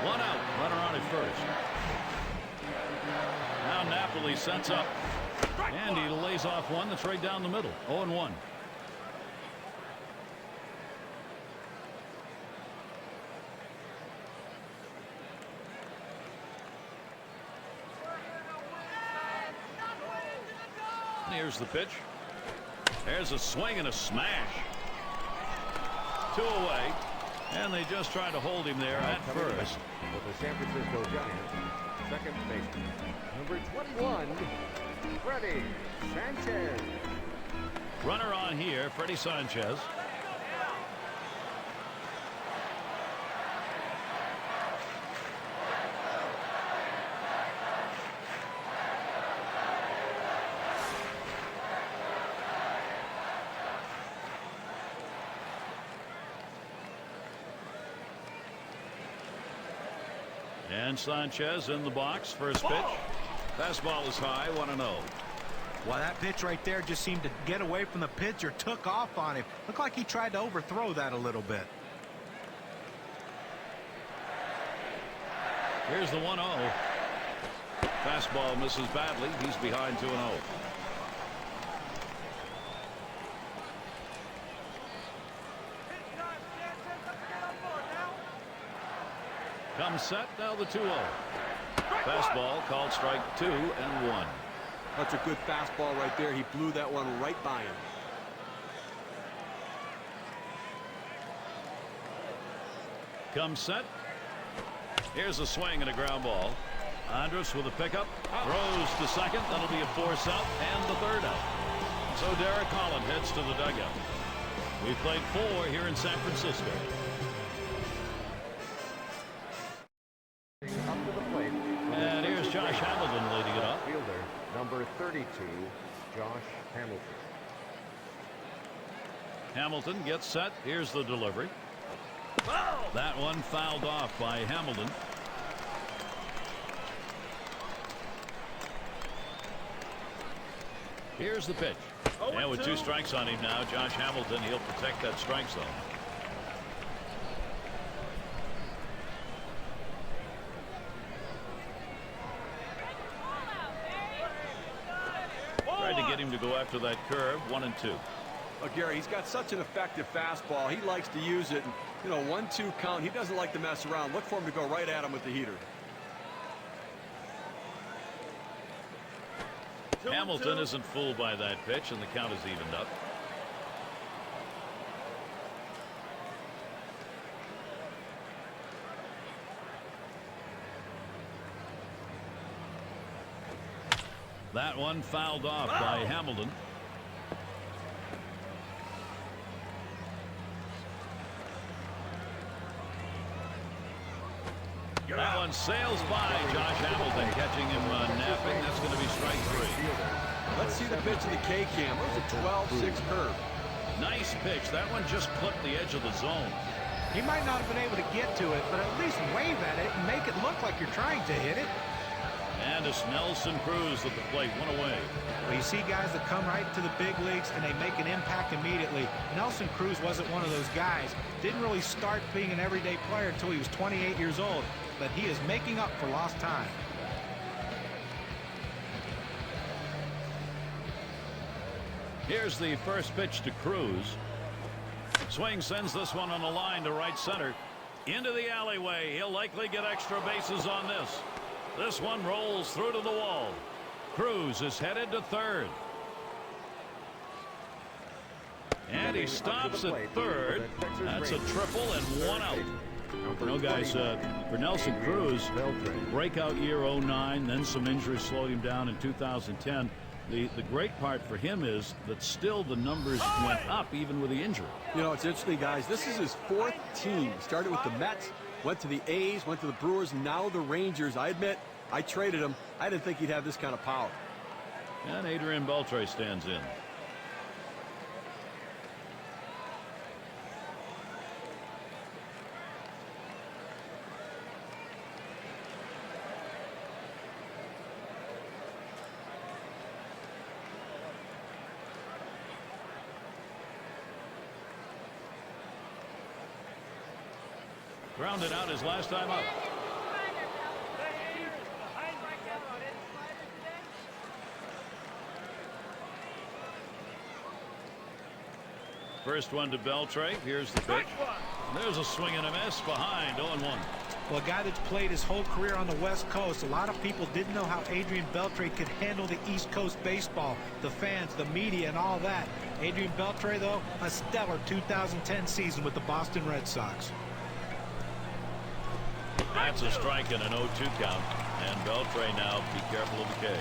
Speaker 1: One out. Runner on at first. Now Napoli sets up. And he lays off one that's right down the middle. 0-1. Here's the pitch. There's a swing and a smash. 2 away. And they just try to hold him there at first.
Speaker 6: With the San Francisco Giants, second baseman, number 21, Freddie Sanchez.
Speaker 1: Runner on here, Freddie Sanchez. And Sanchez in the box. First pitch. Fastball is high. 1-0.
Speaker 5: Well, that pitch right there just seemed to get away from the pitcher, took off on him. Looked like he tried to overthrow that a little bit.
Speaker 1: Here's the 1-0. Fastball misses badly. He's behind 2-0. Comes set. Now the 2-0. Fastball called strike 2 and 1.
Speaker 4: That's a good fastball right there. He blew that one right by him.
Speaker 1: Comes set. Here's a swing and a ground ball. Andres with a pickup. Throws to second. That'll be a force out and the third out. So Derek Holland heads to the dugout. We played 4 here in San Francisco.
Speaker 6: Up to the plate.
Speaker 1: And here's Josh Hamilton leading it up.
Speaker 6: Fielder, number 32, Josh Hamilton.
Speaker 1: Hamilton gets set. Here's the delivery. That one fouled off by Hamilton. Here's the pitch. And with 2 strikes on him now, Josh Hamilton, he'll protect that strike zone. Tried to get him to go after that curve. 1 and 2.
Speaker 4: Oh, Gary, he's got such an effective fastball. He likes to use it. And, you know, 1-2 count. He doesn't like to mess around. Look for him to go right at him with the heater.
Speaker 1: Hamilton isn't fooled by that pitch, and the count is evened up. That one fouled off by Hamilton. That one sails by Josh Hamilton, catching him napping. That's going to be strike 3.
Speaker 4: Let's see the pitch of the K-cam. It was a 12-6 curve.
Speaker 1: Nice pitch. That one just clipped the edge of the zone.
Speaker 5: He might not have been able to get to it, but at least wave at it and make it look like you're trying to hit it.
Speaker 1: And it's Nelson Cruz at the plate. 1 away.
Speaker 5: Well, you see guys that come right to the big leagues and they make an impact immediately. Nelson Cruz wasn't one of those guys. Didn't really start being an everyday player until he was 28 years old. But he is making up for lost time.
Speaker 1: Here's the first pitch to Cruz. Swing sends this one on the line to right center. Into the alleyway. He'll likely get extra bases on this. This one rolls through to the wall. Cruz is headed to third. And he stops at third. That's a triple and 1 out. You know, guys, for Nelson Cruz, breakout year 09, then some injuries slowed him down in 2010. The great part for him is that still the numbers went up even with the injury.
Speaker 4: You know, it's interesting, guys. This is his 4th team. Started with the Mets, went to the A's, went to the Brewers, now the Rangers. I admit, I traded him. I didn't think he'd have this kind of power.
Speaker 1: And Adrian Beltre stands in. Grounded out his last time up. First one to Beltre. Here's the pitch. There's a swing and a miss behind 0-1.
Speaker 5: Well, a guy that's played his whole career on the West Coast, a lot of people didn't know how Adrian Beltre could handle the East Coast baseball, the fans, the media, and all that. Adrian Beltre, though, a stellar 2010 season with the Boston Red Sox.
Speaker 1: That's a strike and an 0-2 count. And Beltre now, be careful of the K.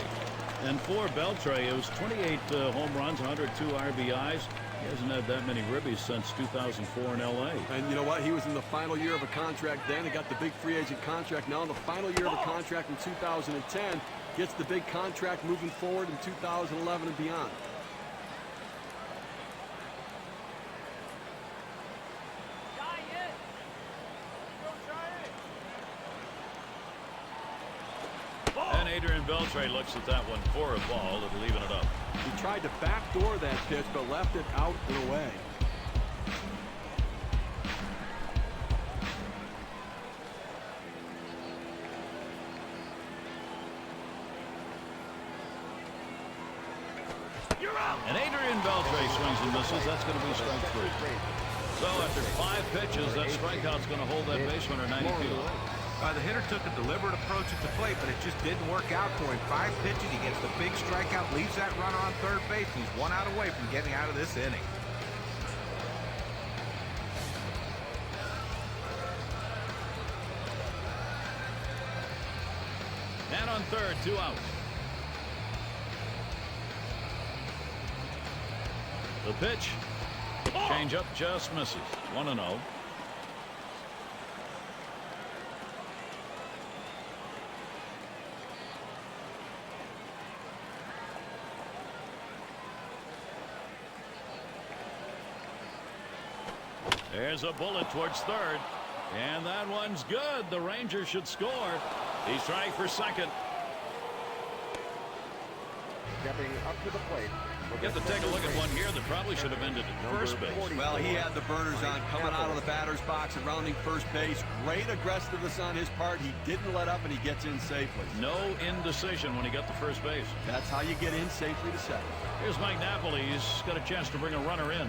Speaker 1: And for Beltre, it was 28 home runs, 102 RBIs. He hasn't had that many ribbies since 2004 in L.A.
Speaker 4: And you know what? He was in the final year of a contract then. He got the big free agent contract. Now in the final year of a contract in 2010. Gets the big contract moving forward in 2011 and beyond.
Speaker 1: And Adrian Beltre looks at that one for a ball and leaving it up.
Speaker 4: He tried to backdoor that pitch, but left it out and away.
Speaker 1: And Adrian Beltre swings and misses. That's going to be strike 3. So after 5 pitches, that strikeout's going to hold that base runner 90 feet away.
Speaker 5: The hitter took a deliberate approach at the plate, but it just didn't work out for him. 5 pitches, he gets the big strikeout, leaves that runner on third base, and he's 1 out away from getting out of this inning.
Speaker 1: And on third, 2 outs. The pitch. Change up, just misses. 1-0. There's a bullet towards third. And that one's good. The Rangers should score. He's trying for second.
Speaker 6: Stepping up to the plate.
Speaker 1: Get to take a look at one here that probably should have ended at first base.
Speaker 4: Well, he had the burners on coming out of the batter's box and rounding first base. Great aggressiveness on his part. He didn't let up, and he gets in safely.
Speaker 1: No indecision when he got to first base.
Speaker 4: That's how you get in safely to second.
Speaker 1: Here's Mike Napoli. He's got a chance to bring a runner in.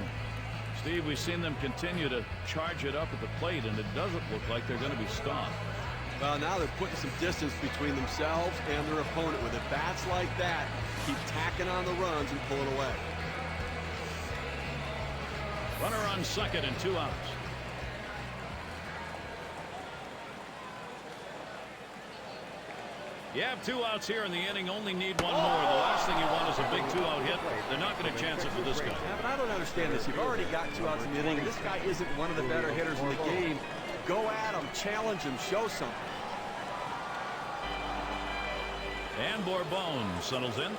Speaker 1: Steve, we've seen them continue to charge it up at the plate, and it doesn't look like they're going to be stopped.
Speaker 4: Well, now they're putting some distance between themselves and their opponent. With at bats like that, keep tacking on the runs and pulling away.
Speaker 1: Runner on second and 2 outs. You have 2 outs here in the inning. Only need 1 more. The last thing you want is a big 2-out hit. They're not going to chance it for this guy.
Speaker 4: Yeah, but I don't understand this. You've already got 2 outs in the inning. This guy isn't one of the better hitters in the game. Go at him, challenge him, show something.
Speaker 1: And Bourbon settles in.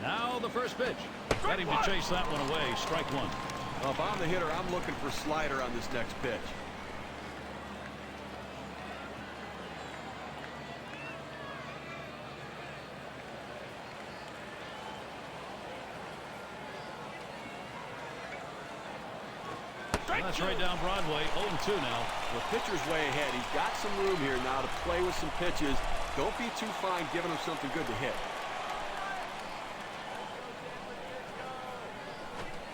Speaker 1: Now the first pitch. Got him to chase that one away. Strike 1.
Speaker 4: Well, if I'm the hitter, I'm looking for slider on this next pitch.
Speaker 1: That's right down Broadway. 0-2 now.
Speaker 4: The pitcher's way ahead. He's got some room here now to play with some pitches. Don't be too fine giving him something good to hit.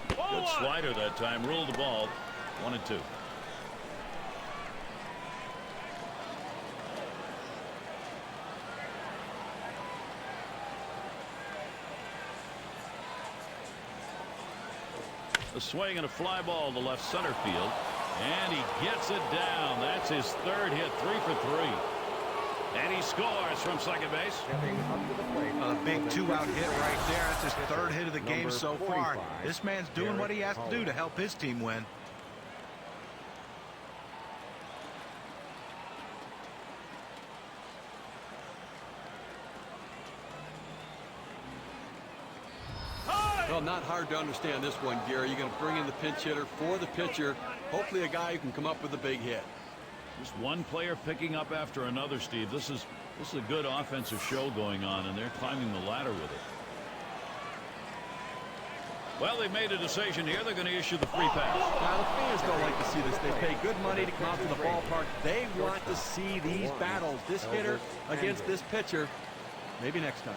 Speaker 1: Good slider that time. Ruled the ball. 1-2. A swing and a fly ball to left center field. And he gets it down. That's his 3rd hit. 3 for 3. And he scores from second base.
Speaker 6: Stepping up to the plate.
Speaker 5: A big two-out hit right there. That's his third hit of the game so far.
Speaker 6: 45,
Speaker 5: This man's doing what he has to do to help his team win.
Speaker 4: Well, not hard to understand this one, Gary. You're going to bring in the pinch hitter for the pitcher. Hopefully a guy who can come up with a big hit.
Speaker 1: Just one player picking up after another, Steve. This is a good offensive show going on, and they're climbing the ladder with it. Well, they've made a decision here. They're going to issue the free pass.
Speaker 4: Now, the fans don't like to see this. They pay good money to come out to the ballpark. They want to see these battles. This hitter against this pitcher. Maybe next time.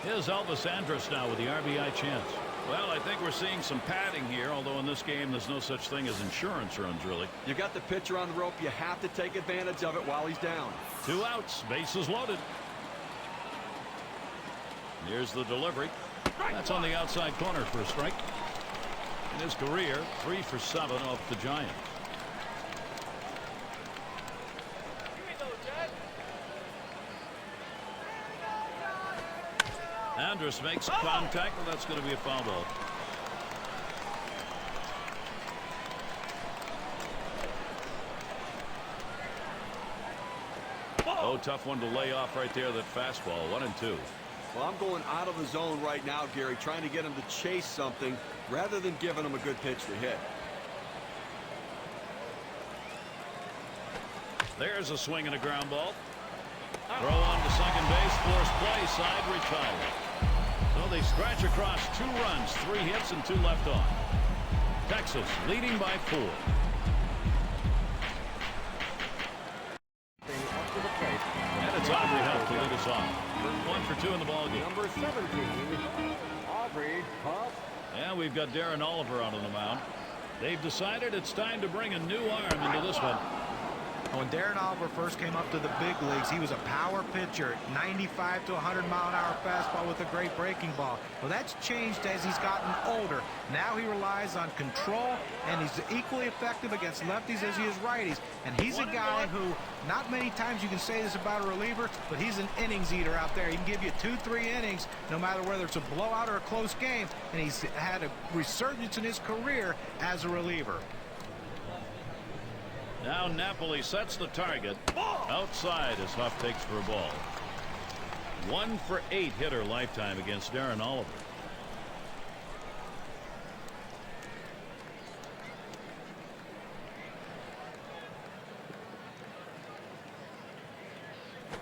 Speaker 1: Here's Elvis Andrus now with the RBI chance. Well, I think we're seeing some padding here, although in this game there's no such thing as insurance runs, really.
Speaker 4: You got the pitcher on the rope. You have to take advantage of it while he's down.
Speaker 1: 2 outs, bases loaded. Here's the delivery. That's on the outside corner for a strike. In his career, 3 for 7 off the Giants. Andrus makes contact, and that's going to be a foul ball. Oh, tough one to lay off right there, that fastball. 1-2.
Speaker 4: Well, I'm going out of the zone right now, Gary, trying to get him to chase something rather than giving him a good pitch to hit.
Speaker 1: There's a swing and a ground ball. Throw on to second base, force play, side retired. So they scratch across 2 runs, 3 hits, and 2 left on. Texas leading by 4.
Speaker 6: Up to the plate.
Speaker 1: And it's Aubrey Huff to lead us off. 1 for 2 in the ballgame.
Speaker 6: Number 17, Aubrey Huff.
Speaker 1: And we've got Darren Oliver out on the mound. They've decided it's time to bring a new arm into this one.
Speaker 5: When Darren Oliver first came up to the big leagues, he was a power pitcher, 95 to 100-mile-an-hour fastball with a great breaking ball. Well, that's changed as he's gotten older. Now he relies on control, and he's equally effective against lefties as he is righties. And he's a guy who, not many times you can say this about a reliever, but he's an innings eater out there. He can give you 2-3 innings, no matter whether it's a blowout or a close game, and he's had a resurgence in his career as a reliever.
Speaker 1: Now Napoli sets the target outside as Huff takes for a ball. 1 for 8 hitter lifetime against Darren Oliver.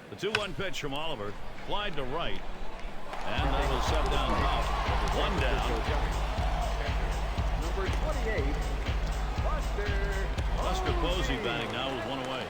Speaker 1: The 2-1 pitch from Oliver, flied to right, and that will set down Huff. 1 down.
Speaker 6: Number 28, Buster.
Speaker 1: Buster Posey batting now with 1 away.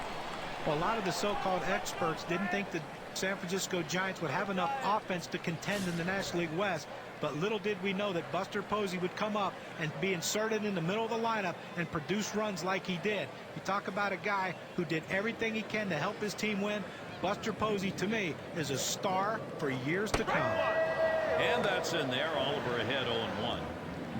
Speaker 5: Well, a lot of the so-called experts didn't think the San Francisco Giants would have enough offense to contend in the National League West, but little did we know that Buster Posey would come up and be inserted in the middle of the lineup and produce runs like he did. You talk about a guy who did everything he can to help his team win. Buster Posey, to me, is a star for years to come.
Speaker 1: And that's in there. Oliver ahead 0-1.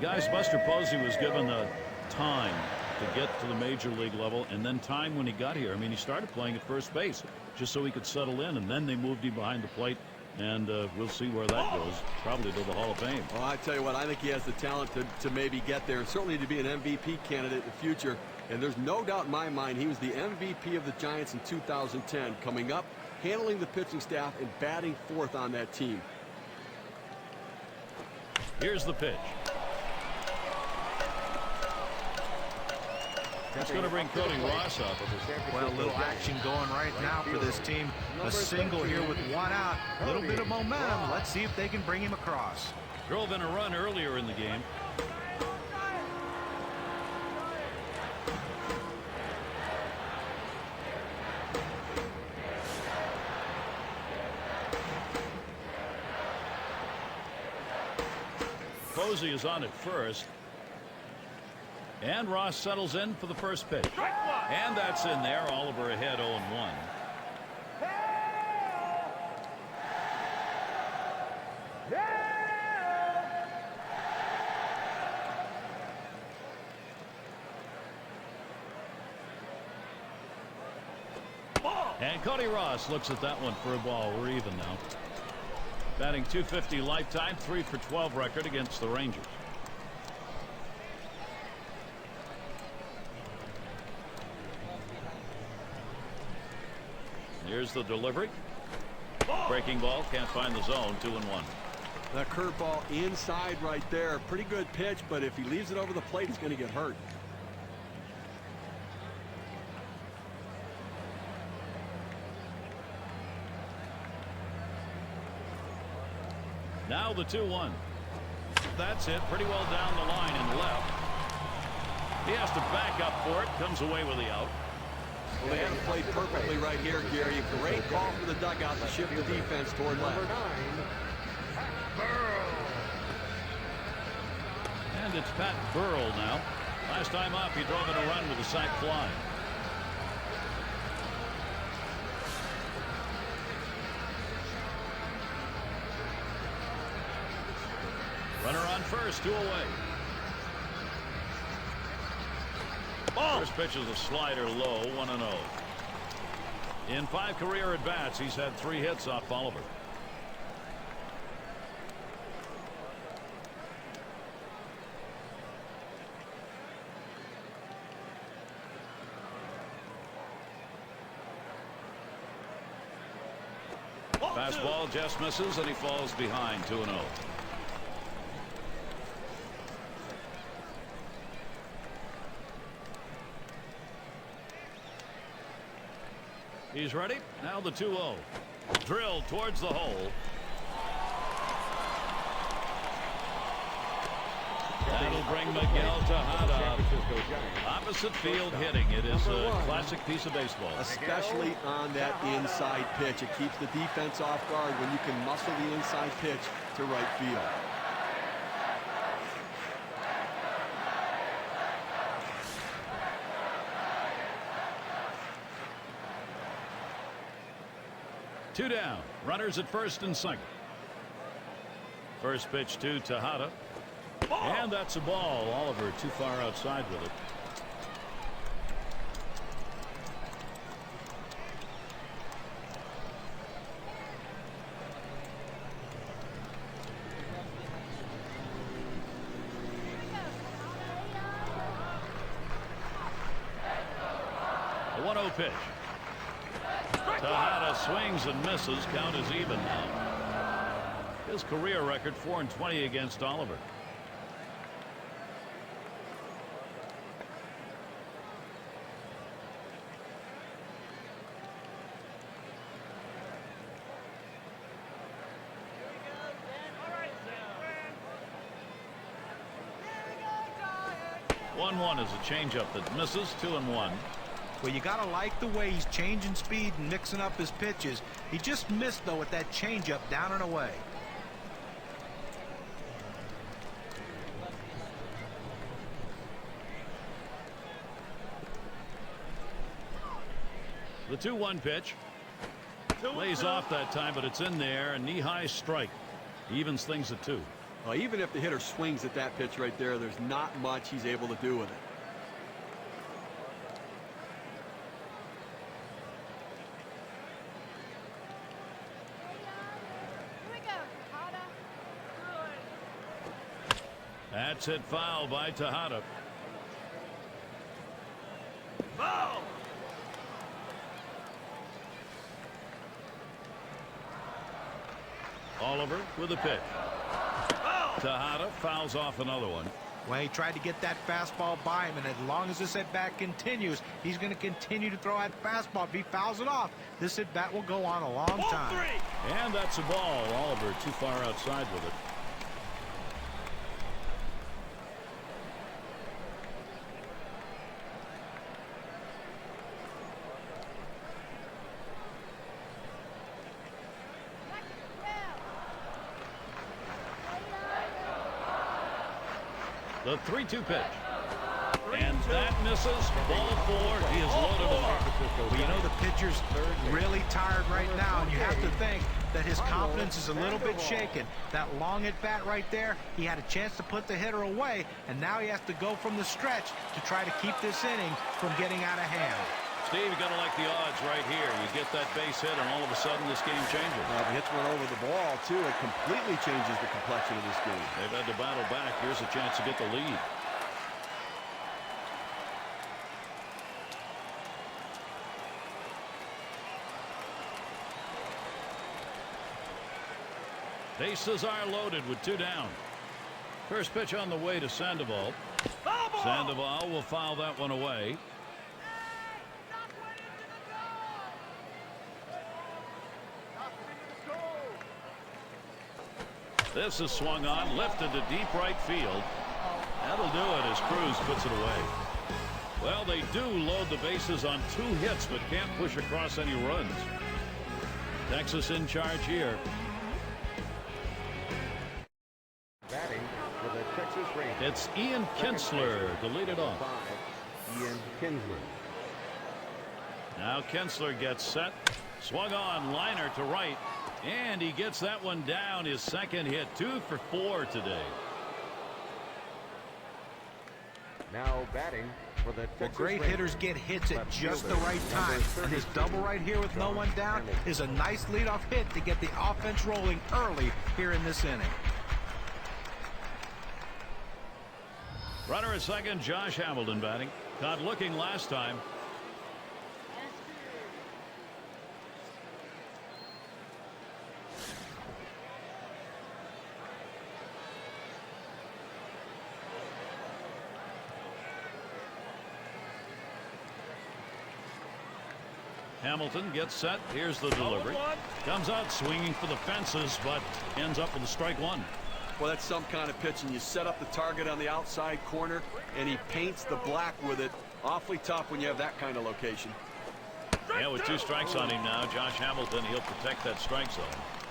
Speaker 1: Guys, Buster Posey was given the time to get to the major league level, and then time when he got here. I mean, he started playing at first base just so he could settle in, and then they moved him behind the plate, and we'll see where that goes, probably to the Hall of Fame.
Speaker 4: Well, I tell you what, I think he has the talent to maybe get there, and certainly to be an MVP candidate in the future. And there's no doubt in my mind he was the MVP of the Giants in 2010, coming up, handling the pitching staff, and batting 4th on that team.
Speaker 1: Here's the pitch. That's going to bring Cody Ross up.
Speaker 5: Well, a little action going right now for this team. A single here with 1 out. A little bit of momentum. Let's see if they can bring him across.
Speaker 1: Drove in a run earlier in the game. Posey is on at first. And Ross settles in for the first pitch. And that's in there. Oliver ahead 0-1. And Cody Ross looks at that one for a ball. We're even now. Batting .250 lifetime, 3 for 12 record against the Rangers. Here's the delivery. Breaking ball, can't find the zone. 2-1.
Speaker 4: That curveball inside right there. Pretty good pitch, but if he leaves it over the plate, he's going to get hurt.
Speaker 1: Now the 2-1. That's it. Pretty well down the line and left. He has to back up for it. Comes away with the out.
Speaker 4: Well, they had it played perfectly right here, Gary. A great call for the dugout to shift the defense toward left.
Speaker 6: Number 9, Burrow.
Speaker 1: And it's Pat Burrell now. Last time up, he drove in a run with a sac fly. Runner on first, 2 away. Ball. First pitch is a slider low, 1-0. In 5 career at-bats, he's had 3 hits off Oliver. Fastball just misses, and he falls behind, 2-0. He's ready. Now the 2-0. Drilled towards the hole. That'll bring Miguel Tejada. Opposite field hitting. It is a classic piece of baseball.
Speaker 4: Especially on that inside pitch. It keeps the defense off guard when you can muscle the inside pitch to right field.
Speaker 1: Two down. Runners at first and second. First pitch to Tejada. And that's a ball. Oliver too far outside with it. A 1-0 pitch. Tejada swings and misses. Count is even now. His career record 4-20 against Oliver. One is a changeup that misses. 2-1.
Speaker 5: Well, you got to like the way he's changing speed and mixing up his pitches. He just missed, though, with that changeup down and away.
Speaker 1: The 2-1 pitch. Lays off that time, but it's in there. A knee-high strike. Evens things at 2.
Speaker 4: Even if the hitter swings at that pitch right there, there's not much he's able to do with it.
Speaker 1: That's hit foul by Tejada. Foul! Oliver with a pitch. Tejada fouls off another one.
Speaker 5: Well, he tried to get that fastball by him, and as long as this at-bat continues, he's going to continue to throw that fastball. If he fouls it off, this at-bat will go on a long time.
Speaker 1: And that's a ball. Oliver too far outside with it. The 3-2 pitch. And that misses. Ball 4. He is loaded off.
Speaker 5: Well, you know the pitcher's really tired right now, and you have to think that his confidence is a little bit shaken. That long at bat right there, he had a chance to put the hitter away, and now he has to go from the stretch to try to keep this inning from getting out of hand.
Speaker 1: Steve, you're going to like the odds right here. You get that base hit, and all of a sudden this game changes.
Speaker 4: If he hits one over the ball, too, it completely changes the complexion of this game.
Speaker 1: They've had to battle back. Here's a chance to get the lead. Bases are loaded with 2 down. First pitch on the way to Sandoval. Sandoval will foul that one away. This is swung on, lifted to deep right field. That'll do it as Cruz puts it away. Well, they do load the bases on 2 hits, but can't push across any runs. Texas in charge here.
Speaker 6: Batting for the Texas Rangers.
Speaker 1: It's Ian Kinsler to lead it off.
Speaker 6: 5, Ian Kinsler.
Speaker 1: Now Kinsler gets set. Swung on, liner to right. And he gets that one down. His second hit. 2 for 4 today.
Speaker 6: Now batting for the Texas
Speaker 5: Well, great
Speaker 6: Rangers.
Speaker 5: hitters get hits at
Speaker 6: Left
Speaker 5: just the
Speaker 6: fielder,
Speaker 5: right
Speaker 6: number
Speaker 5: time. And this
Speaker 6: 32,
Speaker 5: double right here with no one down
Speaker 6: Hamilton.
Speaker 5: is a nice leadoff hit to get the offense rolling early here in this inning.
Speaker 1: Runner at second, Josh Hamilton batting. Caught looking last time. Hamilton gets set. Here's the delivery. Comes out swinging for the fences, but ends up with a strike 1.
Speaker 4: Well, that's some kind of pitch, and you set up the target on the outside corner, and he paints the black with it. Awfully tough when you have that kind of location.
Speaker 1: Yeah, with 2 strikes on him now, Josh Hamilton, he'll protect that strike zone.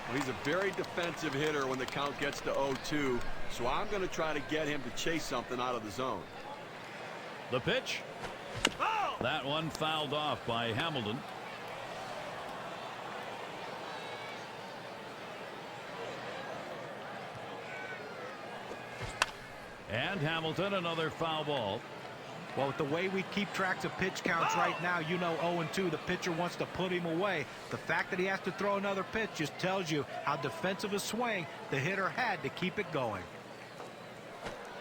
Speaker 4: Well, he's a very defensive hitter when the count gets to 0-2, so I'm going to try to get him to chase something out of the zone.
Speaker 1: The pitch. That one fouled off by Hamilton. And Hamilton, another foul ball.
Speaker 5: Well, with the way we keep tracks of pitch counts right now, you know 0-2, the pitcher wants to put him away. The fact that he has to throw another pitch just tells you how defensive a swing the hitter had to keep it going.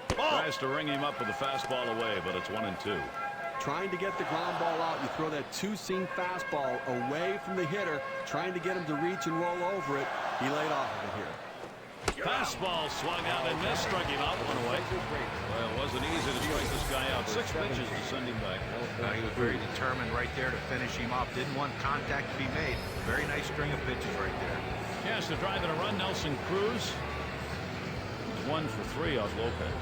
Speaker 1: Tries to ring him up with a fastball away, but it's 1-2.
Speaker 4: Trying to get the ground ball out, you throw that 2-seam fastball away from the hitter, trying to get him to reach and roll over it. He laid off of it here.
Speaker 1: Fastball swung out and missed, struck him out, one away. Well, it wasn't easy to strike this guy out. 6 pitches to send him back.
Speaker 5: He was very determined right there to finish him off. Didn't want contact to be made. Very nice string of pitches right there.
Speaker 1: Yes, to drive in a run, Nelson Cruz. He's 1 for 3 off Lopez.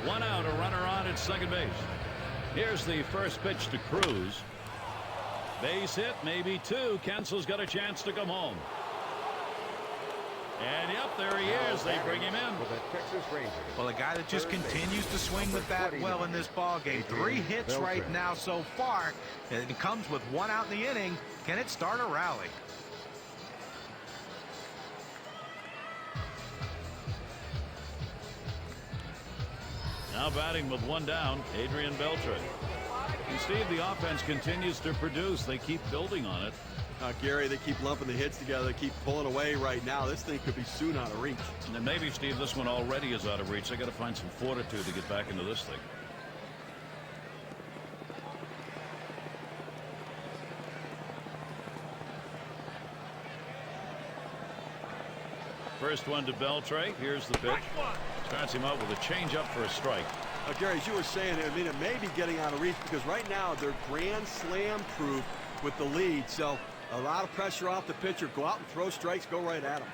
Speaker 1: One out, a runner on at second base. Here's the first pitch to Cruz. Base hit, maybe 2. Kensel's got a chance to come home. And yep, there he is. They bring him in.
Speaker 6: For the Texas Rangers.
Speaker 5: Well, a guy that just continues to swing with that well in this ball game. 3 hits right now so far, and it comes with 1 out in the inning. Can it start a rally?
Speaker 1: Now batting with 1 down, Adrian Beltre. And Steve, the offense continues to produce. They keep building on it.
Speaker 4: Gary, they keep lumping the hits together. They keep pulling away right now. This thing could be soon out of reach.
Speaker 1: And maybe, Steve, this one already is out of reach. They got to find some fortitude to get back into this thing. First one to Beltre. Here's the pitch. Starts him out with a changeup for a strike.
Speaker 4: Gary, as you were saying, I mean, it may be getting out of reach because right now they're grand slam proof with the lead. So a lot of pressure off the pitcher. Go out and throw strikes. Go right at him.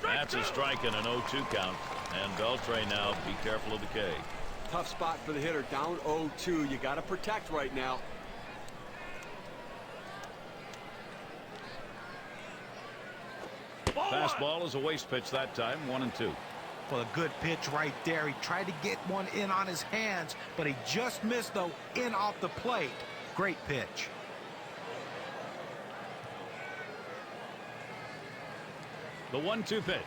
Speaker 1: That's a strike and an 0-2 count. And Beltre now, be careful of the K.
Speaker 4: Tough spot for the hitter. Down 0-2. You got to protect right now.
Speaker 1: Fastball is a waste pitch that time. 1-2.
Speaker 5: Well, a good pitch right there. He tried to get one in on his hands, but he just missed, though, in off the plate. Great pitch.
Speaker 1: The 1-2 pitch.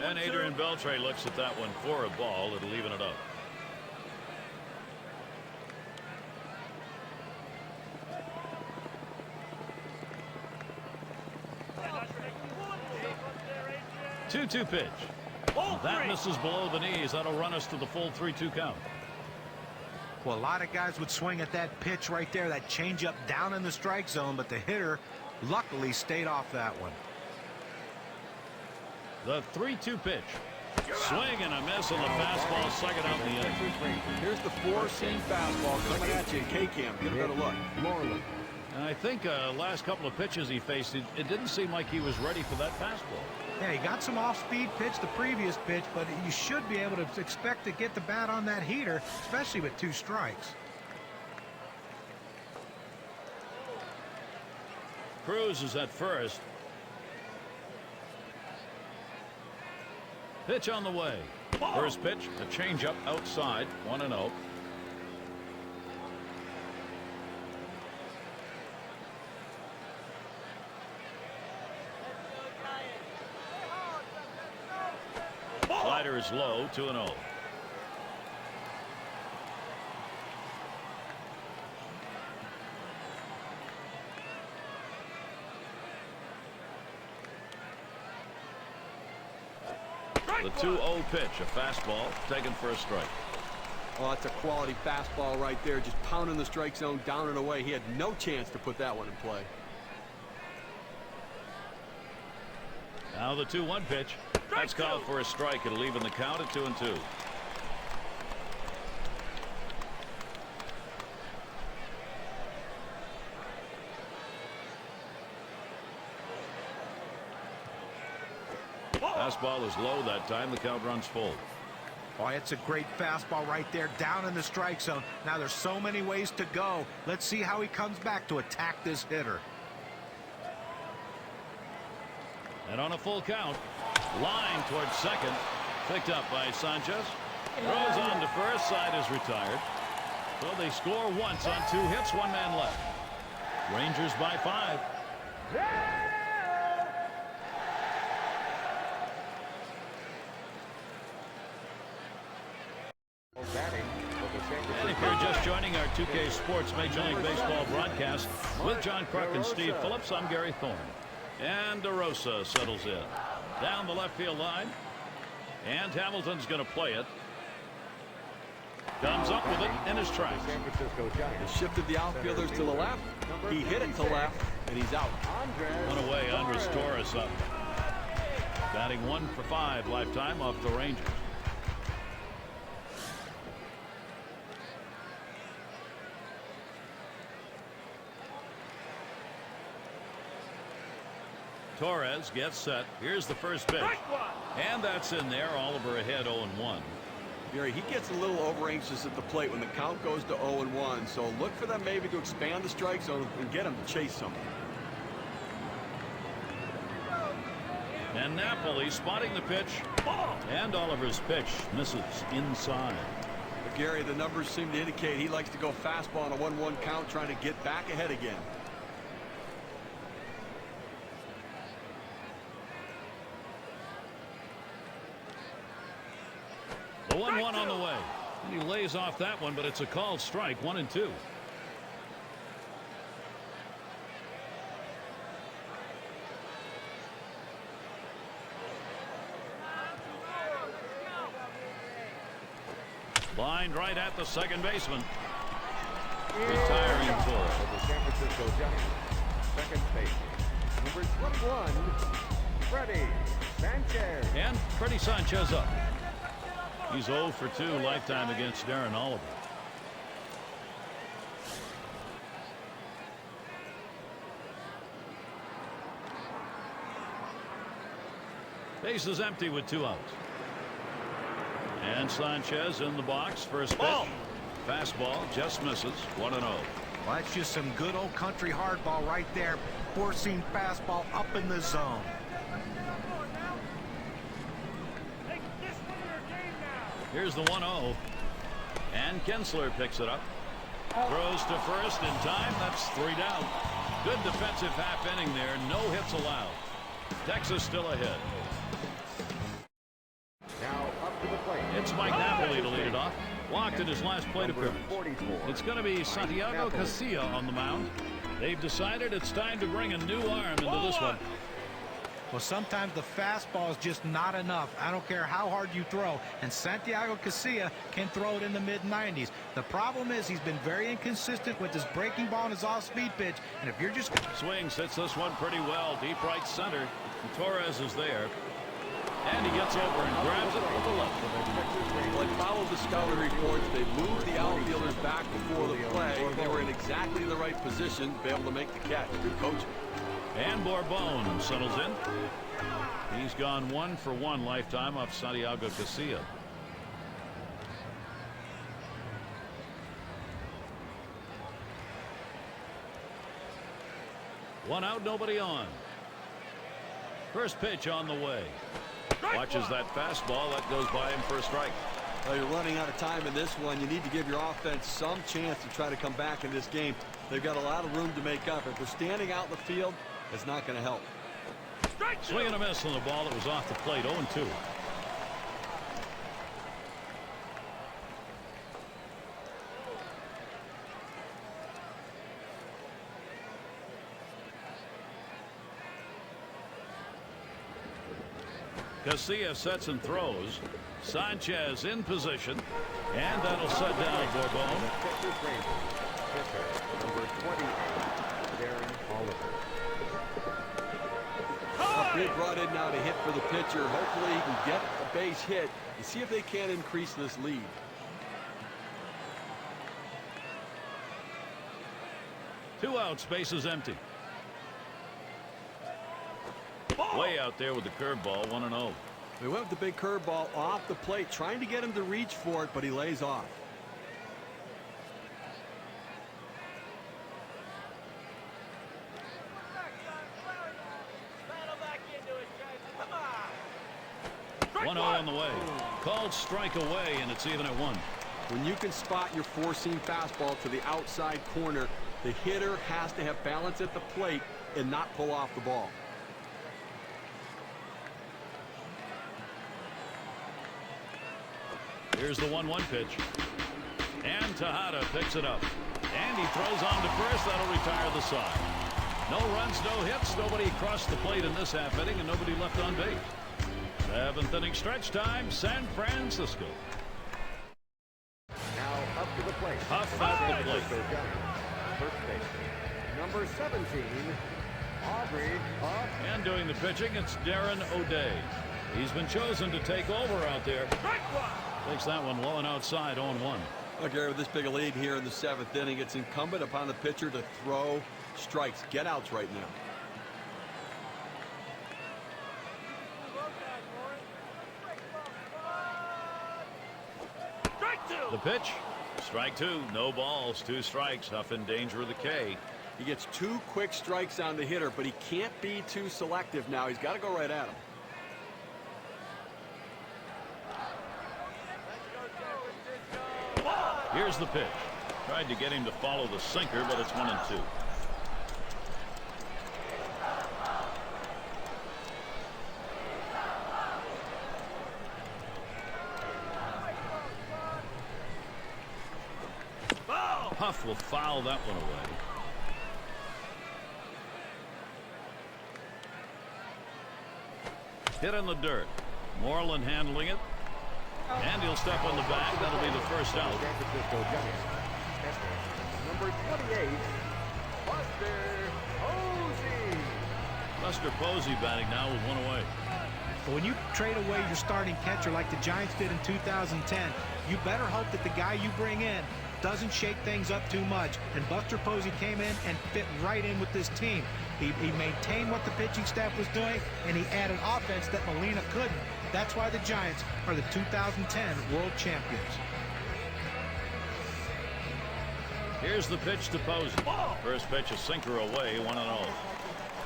Speaker 1: And Adrian Beltre looks at that one for a ball. It'll even it up. Two-two pitch. That misses below the knees. That'll run us to the full 3-2 count.
Speaker 5: Well, a lot of guys would swing at that pitch right there, that changeup down in the strike zone, but the hitter luckily stayed off that one.
Speaker 1: The 3-2 pitch. Swing and a miss on the fastball, second out in the inning.
Speaker 4: Here's the four-seam fastball coming at you in K-Cam. Get a better look.
Speaker 1: I think last couple of pitches he faced, it didn't seem like he was ready for that fastball.
Speaker 5: Yeah, he got some off-speed pitch the previous pitch, but you should be able to expect to get the bat on that heater, especially with 2 strikes.
Speaker 1: Cruz is at first. Pitch on the way. First pitch, a changeup outside, 1-0. Slider is low, 2-0. The 2-0 pitch, a fastball taken for a strike.
Speaker 4: Oh, that's a quality fastball right there, just pounding the strike zone down and away. He had no chance to put that one in play.
Speaker 1: Now the 2-1 pitch. That's called for a strike. It'll even the count at 2-2. Fastball is low that time. The count runs full.
Speaker 5: Oh, it's a great fastball right there down in the strike zone. Now there's so many ways to go. Let's see how he comes back to attack this hitter.
Speaker 1: And on a full count, line towards second, picked up by Sanchez. Throws on to first, side is retired. So they score once on 2 hits, 1 man left. Rangers by 5. And if you're just joining our 2K Sports Major League Baseball broadcast with John Kruk and Steve Phillips, I'm Gary Thorne. And DeRosa settles in. Down the left field line. And Hamilton's going to play it. Comes up with it in his tracks.
Speaker 4: He shifted the outfielders to the left. He hit it to left, and he's out.
Speaker 1: One away, Andres Torres up. Batting 1 for 5 lifetime off the Rangers. Torres gets set. Here's the first pitch. And that's in there. Oliver ahead 0-1.
Speaker 4: Gary, he gets a little over anxious at the plate when the count goes to 0-1. So look for them maybe to expand the strike zone and get him to chase something.
Speaker 1: And Napoli spotting the pitch. And Oliver's pitch misses inside.
Speaker 4: But Gary, the numbers seem to indicate he likes to go fastball on a 1-1 count, trying to get back ahead again.
Speaker 1: The 1-1 on the way. And he lays off that one, but it's a called strike, 1-2. Lined right at the second baseman. Retiring pull.
Speaker 6: The San Francisco Giants. Second baseman, number 21, Freddie Sanchez.
Speaker 1: And Freddie Sanchez up. He's 0 for 2 lifetime against Darren Oliver. Base is empty with 2 outs. And Sanchez in the box. First pitch. Fastball just misses. 1-0.
Speaker 5: Well, that's just some good old country hardball right there. Four-seam fastball up in the zone.
Speaker 1: Here's the 1-0. And Kinsler picks it up. Throws to first in time. That's 3 down. Good defensive half inning there. No hits allowed. Texas still ahead.
Speaker 6: Now up to the plate.
Speaker 1: It's Mike Napoli to lead it off. Walked in his last plate
Speaker 6: Number
Speaker 1: appearance.
Speaker 6: 44.
Speaker 1: It's going to be Santiago Casilla on the mound. They've decided it's time to bring a new arm into this one.
Speaker 5: Well, sometimes the fastball is just not enough. I don't care how hard you throw. And Santiago Casilla can throw it in the mid-90s. The problem is he's been very inconsistent with his breaking ball and his off-speed pitch. And if you're just...
Speaker 1: Swings, hits this one pretty well. Deep right center. And Torres is there. And he gets over and grabs it with the left.
Speaker 4: Well, I followed the scouting reports. They moved the outfielders back before the play. They were in exactly the right position to be able to make the catch. Good coaching.
Speaker 1: And Bourbon settles in. He's gone 1 for 1 lifetime off Santiago Casilla. One out, nobody on. First pitch on the way. Watches that fastball. That goes by him for a strike.
Speaker 4: Well, you're running out of time in this one. You need to give your offense some chance to try to come back in this game. They've got a lot of room to make up. If they're standing out in the field, it's not going to help.
Speaker 1: Swing and a miss on the ball that was off the plate. 0-2. Casilla sets and throws. Sanchez in position. And that'll set down Bourbon.
Speaker 6: Number 28, Darren Oliver.
Speaker 4: They brought in now to hit for the pitcher. Hopefully he can get a base hit and see if they can increase this lead.
Speaker 1: Two out, space is empty. Way out there with the curveball, 1-0.
Speaker 4: They went with the big curveball off the plate, trying to get him to reach for it, but he lays off.
Speaker 2: Come
Speaker 1: 1-0 on the way. Called strike away, and it's even at 1.
Speaker 4: When you can spot your four-seam fastball to the outside corner, the hitter has to have balance at the plate and not pull off the ball.
Speaker 1: Here's the 1-1 pitch. And Tejada picks it up. And he throws on to first. That'll retire the side. No runs, no hits. Nobody crossed the plate in this half inning, and nobody left on base. 7th inning stretch time, San Francisco.
Speaker 6: Now up to the plate.
Speaker 1: Huff at the plate.
Speaker 6: First base. Number 17, Aubrey Huff.
Speaker 1: And doing the pitching, it's Darren O'Day. He's been chosen to take over out there. Takes that one low and outside, 0-1.
Speaker 4: Well, Gary, with this big a lead here in the 7th inning, it's incumbent upon the pitcher to throw strikes, get outs right now.
Speaker 1: The pitch, strike 2, no balls, 2 strikes. Huff in danger of the K.
Speaker 4: He gets 2 quick strikes on the hitter, but he can't be too selective now. He's got to go right at him.
Speaker 1: Here's the pitch. Tried to get him to follow the sinker, but it's 1-2. Huff will foul that one away. Hit in the dirt. Moreland handling it. And he'll step on the bag. That'll be the first out.
Speaker 6: San Francisco Giants. Number 28, Buster Posey.
Speaker 1: Buster Posey batting now with 1 away.
Speaker 5: But when you trade away your starting catcher like the Giants did in 2010, you better hope that the guy you bring in doesn't shake things up too much. And Buster Posey came in and fit right in with this team. He maintained what the pitching staff was doing, and he added offense that Molina couldn't. That's why the Giants are the 2010 World Champions.
Speaker 1: Here's the pitch to Posey. First pitch, a sinker away, 1-0.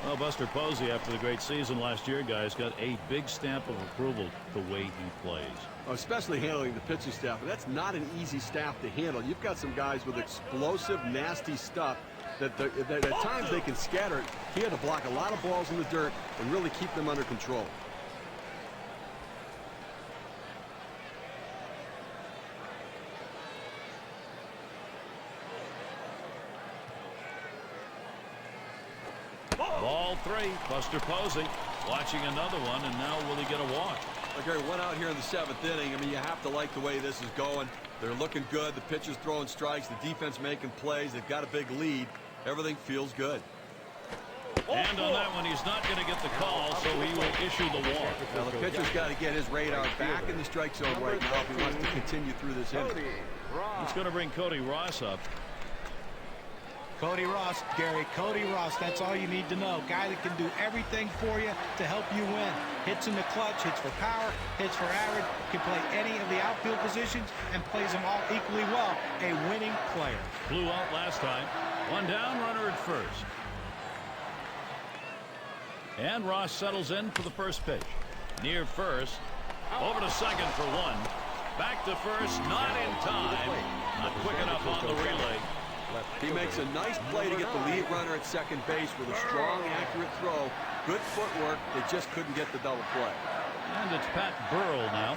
Speaker 1: Well, Buster Posey, after the great season last year, guys, got a big stamp of approval the way he plays.
Speaker 4: Especially handling the pitching staff. And that's not an easy staff to handle. You've got some guys with explosive, nasty stuff that at times they can scatter it. He had to block a lot of balls in the dirt and really keep them under control.
Speaker 1: Ball 3, Buster Posey watching another one, and now will he get a walk?
Speaker 4: Gary, one out here in the 7th inning. I mean, you have to like the way this is going. They're looking good. The pitcher's throwing strikes. The defense making plays. They've got a big lead. Everything feels good.
Speaker 1: And on that one, he's not going to get the call, so he will issue the walk.
Speaker 4: Now, the pitcher's got to get his radar back in the strike zone right now if he wants to continue through this inning.
Speaker 1: He's going to bring Cody Ross up.
Speaker 5: Cody Ross, Gary, Cody Ross, that's all you need to know. Guy that can do everything for you to help you win. Hits in the clutch, hits for power, hits for average, can play any of the outfield positions and plays them all equally well. A winning player.
Speaker 1: Blew out last time. One down, runner at first. And Ross settles in for the first pitch. Near first. Over to second for one. Back to first, not in time. Not quick enough on the relay.
Speaker 4: He makes a nice play to get the lead runner at second base with a strong, accurate throw. Good footwork. They just couldn't get the double play.
Speaker 1: And it's Pat Burrell now.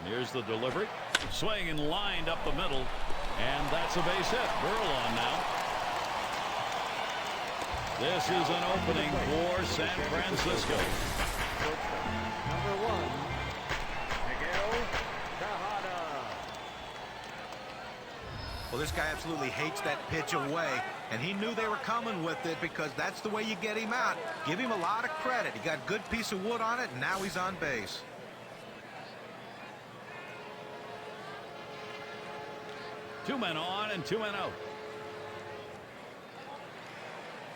Speaker 1: Here's the delivery. Swing and lined up the middle. And that's a base hit. Burrell on now. This is an opening for San Francisco.
Speaker 6: Number 1.
Speaker 5: Well, this guy absolutely hates that pitch away, and he knew they were coming with it because that's the way you get him out. Give him a lot of credit. He got a good piece of wood on it, and now he's on base.
Speaker 1: Two men on and two men out.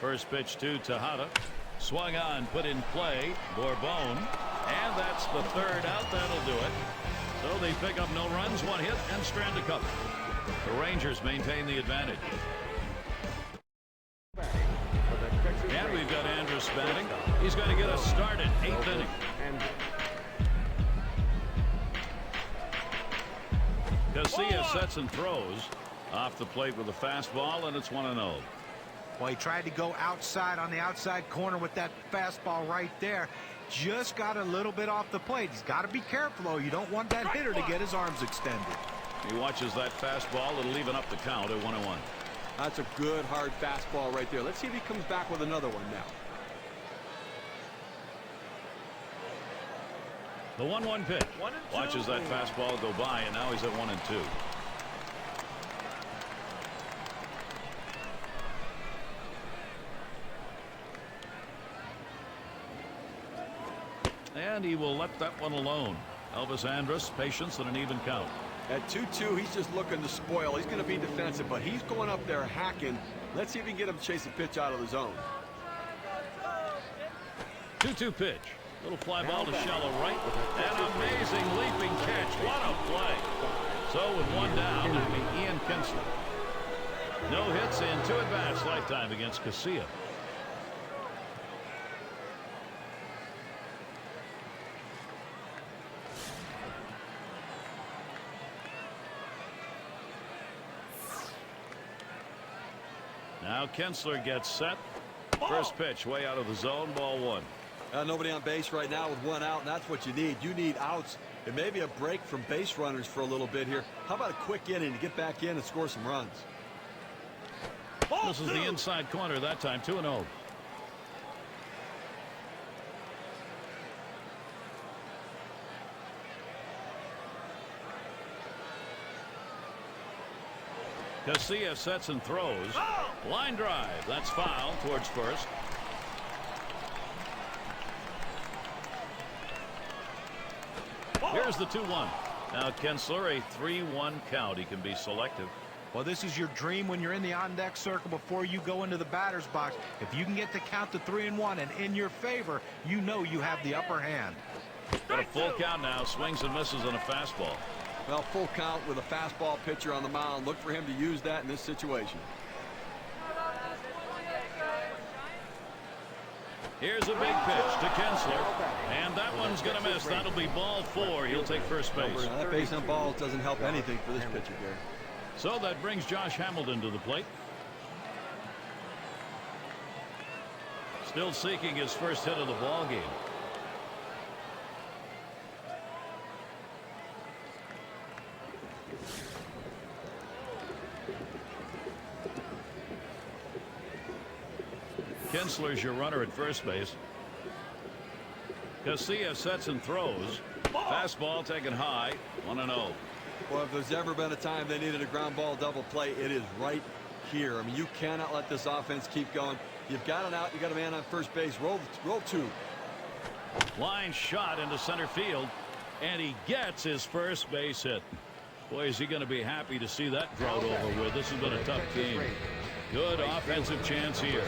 Speaker 1: First pitch to Tejada. Swung on, put in play. Bourbon. And that's the third out. That'll do it. So they pick up no runs, one hit, and strand a couple. The Rangers maintain the advantage. And we've got Andrus batting. He's going to get us started. 8th inning. Garcia sets and throws off the plate with a fastball, and it's 1-0.
Speaker 5: Well, he tried to go outside on the outside corner with that fastball right there. Just got a little bit off the plate. He's got to be careful, though. You don't want that hitter to get his arms extended.
Speaker 1: He watches that fastball. It'll even up the count at 1-1.
Speaker 4: That's a good, hard fastball right there. Let's see if he comes back with another one now.
Speaker 1: The 1-1 pitch. Watches that fastball go by, and now he's at 1-2. And he will let that one alone. Elvis Andrus, patience and an even count.
Speaker 4: At 2-2, he's just looking to spoil. He's going to be defensive, but he's going up there hacking. Let's see if we can get him to chase a pitch out of the zone.
Speaker 1: 2-2 pitch. Little fly ball to shallow right. An amazing leaping catch. What a play. So with one down, it'll be Ian Kinsler. No hits in 2 at-bats lifetime against Garcia. Now Kinsler gets set. First pitch way out of the zone. Ball 1.
Speaker 4: Nobody on base right now with 1 out, and that's what you need. You need outs and maybe a break from base runners for a little bit here. How about a quick inning to get back in and score some runs?
Speaker 1: This is the inside corner that time. 2-0. Garcia sets and throws. Line drive. That's foul towards first. Here's the 2-1. Now Kinsler, a 3-1 count. He can be selective.
Speaker 5: Well, this is your dream when you're in the on-deck circle before you go into the batter's box. If you can get the count to 3-1 and in your favor, you know you have the upper hand.
Speaker 1: Got a full count now. Swings and misses on a fastball.
Speaker 4: Well, full count with a fastball pitcher on the mound. Look for him to use that in this situation.
Speaker 1: Here's a big pitch to Kinsler, and that one's going to miss. That'll be ball 4. He'll take first base.
Speaker 4: Now, that base on balls doesn't help anything for this pitcher, Gary.
Speaker 1: So that brings Josh Hamilton to the plate. Still seeking his first hit of the ball game. Kinsler's your runner at first base. Casilla sets and throws. Fastball taken high. 1-0.
Speaker 4: Well, if there's ever been a time they needed a ground ball double play, it is right here. I mean, you cannot let this offense keep going. You've got an out. You got a man on first base. Roll 2.
Speaker 1: Line shot into center field, and he gets his first base hit. Boy, is he going to be happy to see that drought over with. This has been a tough game. Good offensive chance here.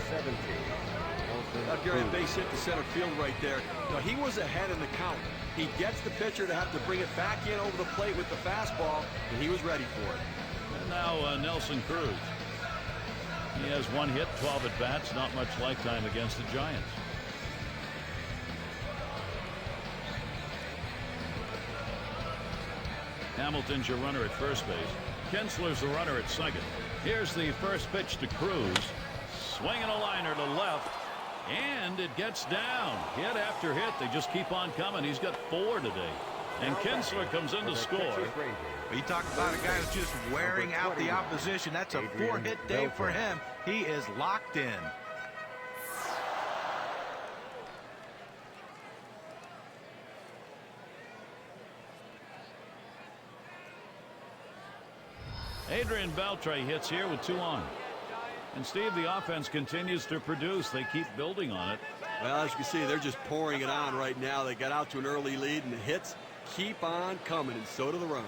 Speaker 4: Gary, a base hit to center field right there. Now, he was ahead in the count. He gets the pitcher to have to bring it back in over the plate with the fastball, and he was ready for it.
Speaker 1: And now Nelson Cruz. He has 1 hit, 12 at bats, not much lifetime against the Giants. Hamilton's your runner at first base. Kinsler's the runner at second. Here's the first pitch to Cruz. Swinging a liner to left, and it gets down. Hit after hit. They just keep on coming. He's got 4 today. And Kinsler comes in to score.
Speaker 5: You talk about a guy who's just wearing out the opposition. That's a 4-hit day for him. He is locked in.
Speaker 1: Adrian Beltre hits here with 2 on. And Steve, the offense continues to produce. They keep building on it.
Speaker 4: Well, as you can see, they're just pouring it on right now. They got out to an early lead, and the hits keep on coming, and so do the runs.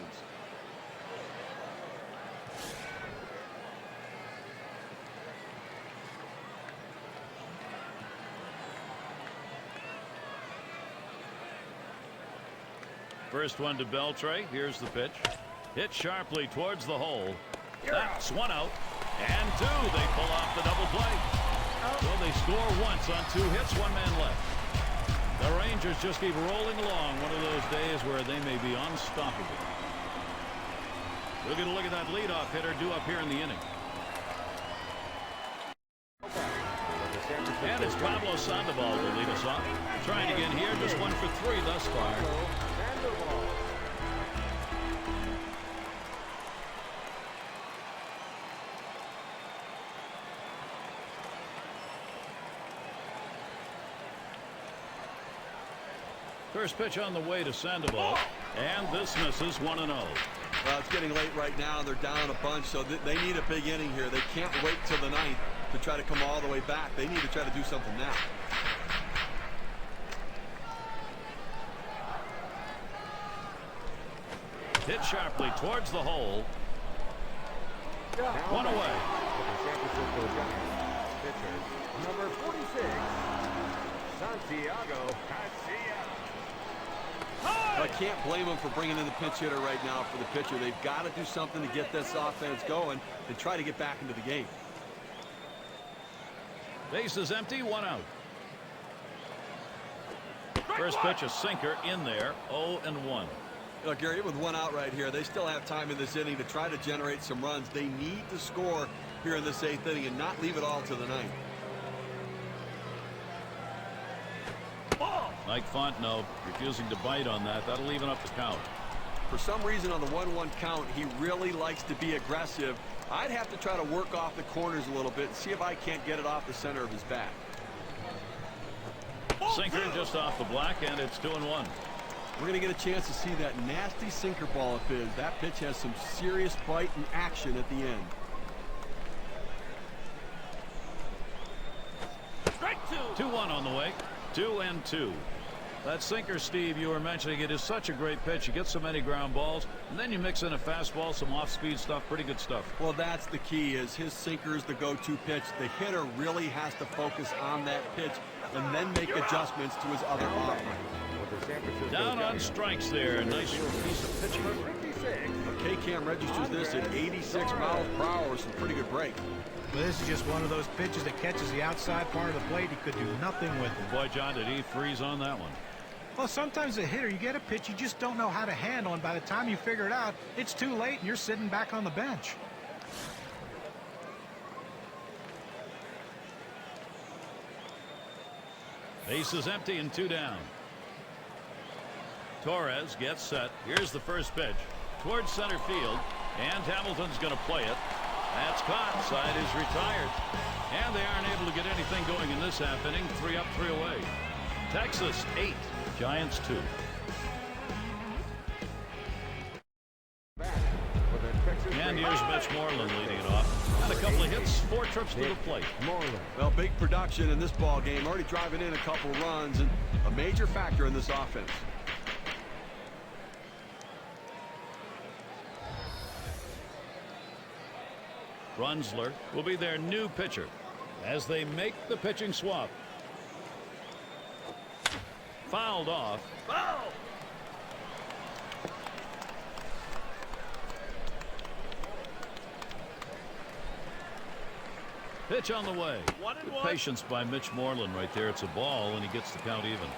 Speaker 1: First one to Beltre. Here's the pitch. Hit sharply towards the hole. That's 1 out. And 2. They pull off the double play. So they score once on 2 hits, 1 man left. The Rangers just keep rolling along. One of those days where they may be unstoppable. We're going to look at that leadoff hitter due up here in the inning. And it's Pablo Sandoval to lead us off. Trying to get here, just 1 for 3 thus far. First pitch on the way to Sandoval, and this misses. 1-0.
Speaker 4: Well, it's getting late right now. They're down a bunch, so they need a big inning here. They can't wait till the 9th to try to come all the way back. They need to try to do something now.
Speaker 1: Hit sharply towards the hole. 1 away.
Speaker 6: San Francisco Giants pitcher, number 46, Santiago Garcia.
Speaker 4: I can't blame them for bringing in the pinch hitter right now for the pitcher. They've got to do something to get this offense going and try to get back into the game.
Speaker 1: Base is empty. 1 out. First pitch, a sinker in there. 0-1.
Speaker 4: Look, Gary, with 1 out right here, they still have time in this inning to try to generate some runs. They need to score here in this 8th inning and not leave it all to the 9th.
Speaker 1: Mike Fontenot refusing to bite on that. That'll even up the count.
Speaker 4: For some reason on the 1-1 count, he really likes to be aggressive. I'd have to try to work off the corners a little bit and see if I can't get it off the center of his bat.
Speaker 1: Sinker just off the black, and it's 2-1.
Speaker 4: We're going to get a chance to see that nasty sinker ball of his. That pitch has some serious bite and action at the end.
Speaker 1: Strike 2. 2-1 on the way. 2-2. That sinker, Steve, you were mentioning, it is such a great pitch. You get so many ground balls, and then you mix in a fastball, some off-speed stuff, pretty good stuff.
Speaker 4: Well, that's the key, is his sinker is the go-to pitch. The hitter really has to focus on that pitch and then make adjustments to his other offering.
Speaker 1: Down on strikes there. Nice piece of pitching.
Speaker 4: K-Cam registers this at 86 miles per hour, some pretty good break.
Speaker 5: Well, this is just one of those pitches that catches the outside part of the plate. He could do nothing with it.
Speaker 1: Boy, John, did he freeze on that one.
Speaker 5: Well, sometimes a hitter, you get a pitch you just don't know how to handle, and by the time you figure it out, it's too late and you're sitting back on the bench.
Speaker 1: Base is empty and 2 down. Torres gets set. Here's the first pitch towards center field, and Hamilton's going to play it. That's caught. Side is retired, and they aren't able to get anything going in this half inning. 3 up, 3 away. Texas 8, Giants 2. And here's Mitch Moreland leading it off. Got a couple of hits, 4 trips to the plate.
Speaker 4: Well, big production in this ball game, already driving in a couple runs, and a major factor in this offense.
Speaker 1: Brunsler will be their new pitcher as they make the pitching swap. Fouled off. Foul! Pitch on the way. Good patience by Mitch Moreland right there. It's a ball, and he gets the count even.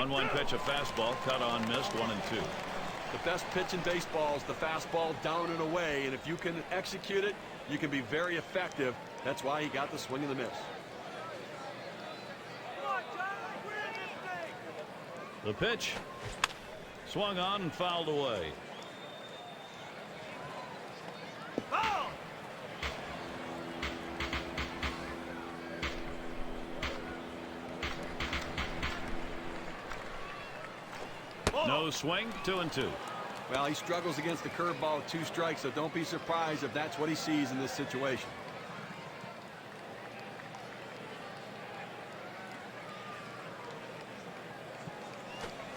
Speaker 1: One pitch, a fastball, cut on, missed, 1-2.
Speaker 4: The best pitch in baseball is the fastball down and away, and if you can execute it, you can be very effective. That's why he got the swing and the miss.
Speaker 1: The pitch swung on and fouled away. No swing, 2-2.
Speaker 4: Well, he struggles against the curveball with 2 strikes, so don't be surprised if that's what he sees in this situation.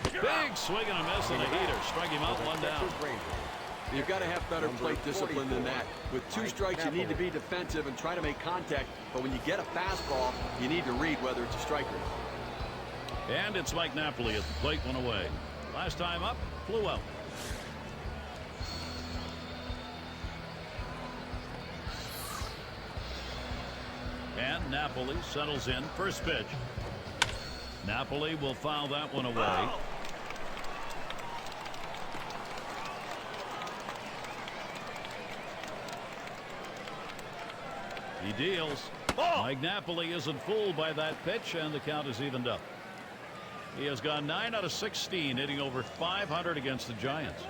Speaker 1: Big swing and a miss and a heater. Strike him out, 1 down.
Speaker 4: You've got to have better plate discipline than that. With 2 strikes, you need to be defensive and try to make contact. But when you get a fastball, you need to read whether it's a strike or not.
Speaker 1: And it's Mike Napoli at the plate, 1 away. Last time up, flew out. And Napoli settles in. First pitch. Napoli will foul that one away. He deals. Mike Napoli isn't fooled by that pitch, and the count is evened up. He has gone 9 out of 16, hitting over 500 against the Giants.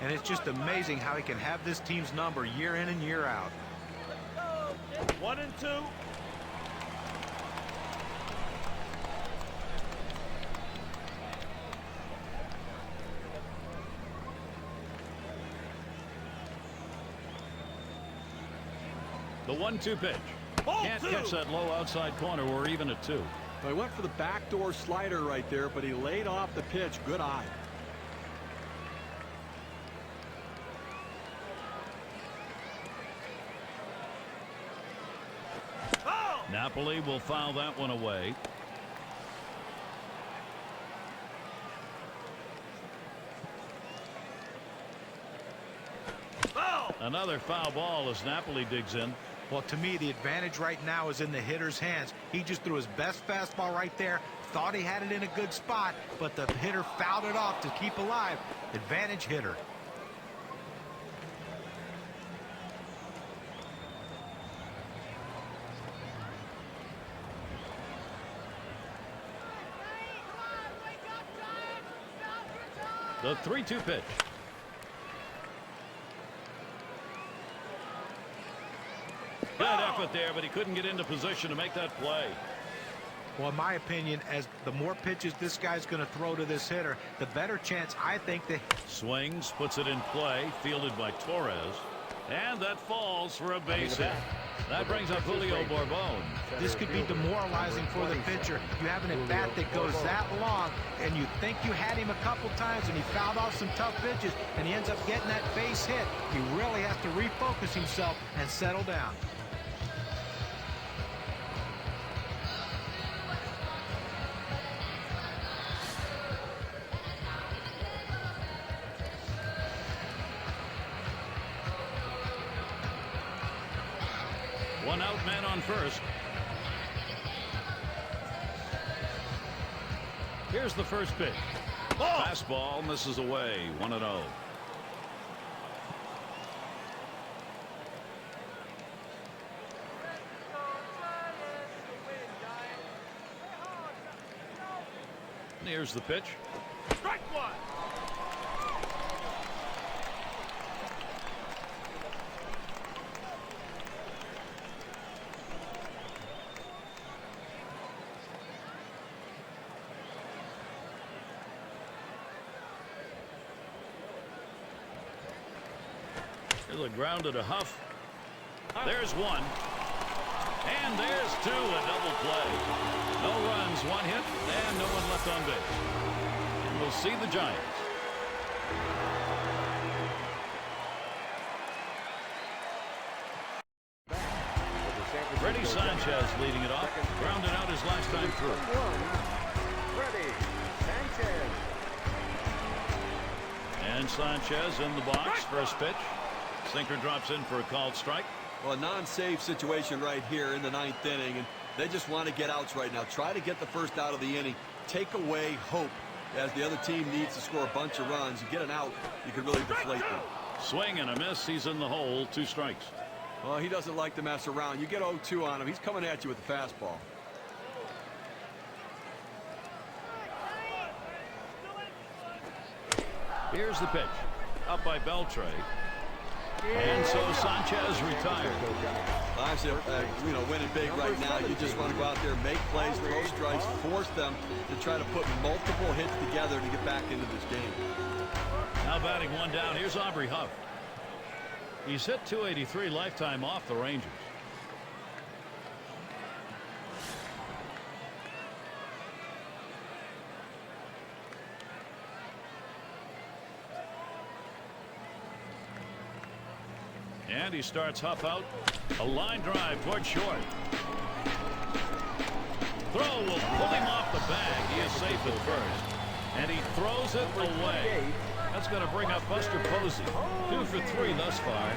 Speaker 5: And it's just amazing how he can have this team's number year in and year out.
Speaker 1: 1-2. The 1-2 pitch. Can't catch that low outside corner. We're even at 2.
Speaker 4: He went for the backdoor slider right there, but he laid off the pitch. Good eye.
Speaker 1: Napoli will foul that one away. Another foul ball as Napoli digs in.
Speaker 5: Well, to me, the advantage right now is in the hitter's hands. He just threw his best fastball right there, thought he had it in a good spot, but the hitter fouled it off to keep alive. Advantage hitter.
Speaker 1: The 3-2 pitch. Good effort there, but he couldn't get into position to make that play.
Speaker 5: Well, in my opinion, as the more pitches this guy's going to throw to this hitter, the better chance I think that...
Speaker 1: Swings, puts it in play, fielded by Torres. And that falls for a base hit. That brings up Julio Bourbon.
Speaker 5: This could be demoralizing for the pitcher. You have an at-bat that goes that long, and you think you had him a couple times, and he fouled off some tough pitches, and he ends up getting that base hit. He really has to refocus himself and settle down.
Speaker 1: One out, man on first. Here's the first pitch. Fastball misses away. 1-0. Here's the pitch.
Speaker 2: Strike one.
Speaker 1: Here's a ground to Huff. There's one. And there's two. A double play. No runs, one hit, and no one left on base. And we'll see the Giants. Freddie Sanchez leading it off. Grounded out his last time through.
Speaker 6: Freddie Sanchez.
Speaker 1: And Sanchez in the box. First pitch. Sinker drops in for a called strike.
Speaker 4: Well, a non-save situation right here in the 9th inning, and they just want to get outs right now. Try to get the first out of the inning. Take away hope as the other team needs to score a bunch of runs. You get an out, you can really deflate them.
Speaker 1: Swing and a miss. He's in the hole. 2 strikes.
Speaker 4: Well, he doesn't like to mess around. You get 0-2 on him. He's coming at you with the fastball.
Speaker 1: Here's the pitch. Up by Beltre. And so Sanchez retired.
Speaker 4: I said, winning big right now. You just want to go out there, make plays, throw strikes, force them to try to put multiple hits together to get back into this game.
Speaker 1: Now batting one down. Here's Aubrey Huff. He's hit .283 lifetime off the Rangers. And he starts Huff out. A line drive toward short. Throw will pull him off the bag. He is safe at first. And he throws it away. That's going to bring up Buster Posey. 2 for 3 thus far.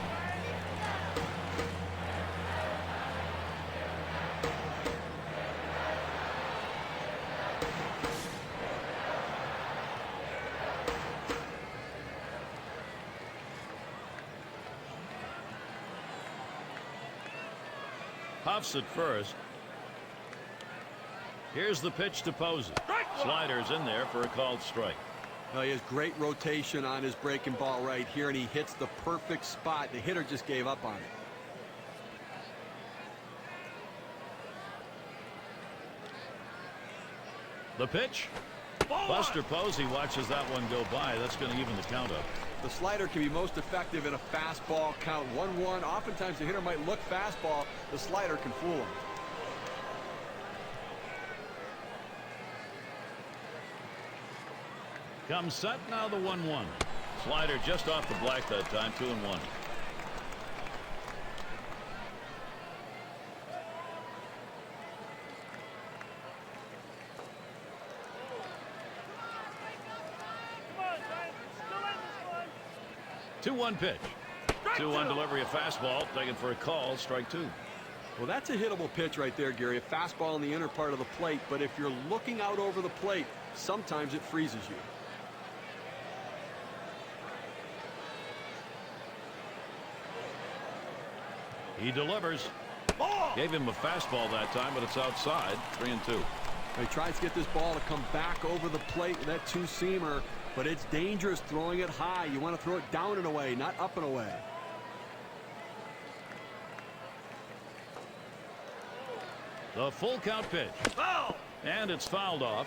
Speaker 1: Huff's at first. Here's the pitch to Posey. Slider's in there for a called strike.
Speaker 4: He has great rotation on his breaking ball right here, and he hits the perfect spot. The hitter just gave up on it.
Speaker 1: The pitch. Buster Posey watches that one go by. That's going to even the count up.
Speaker 4: The slider can be most effective in a fastball count. 1-1. Oftentimes the hitter might look fastball. The slider can fool him.
Speaker 1: Comes set, now the 1-1. Slider just off the black that time. 2-1. Two 2-1 pitch. 2-1 delivery, a fastball taken for a call. Strike 2.
Speaker 4: Well, that's a hittable pitch right there, Gary. A fastball in the inner part of the plate, but if you're looking out over the plate, sometimes it freezes you.
Speaker 1: He delivers. Gave him a fastball that time, but it's outside. 3-2.
Speaker 4: He tries to get this ball to come back over the plate with that two-seamer, but it's dangerous throwing it high. You want to throw it down and away, not up and away.
Speaker 1: The full count pitch. Foul! And it's fouled off.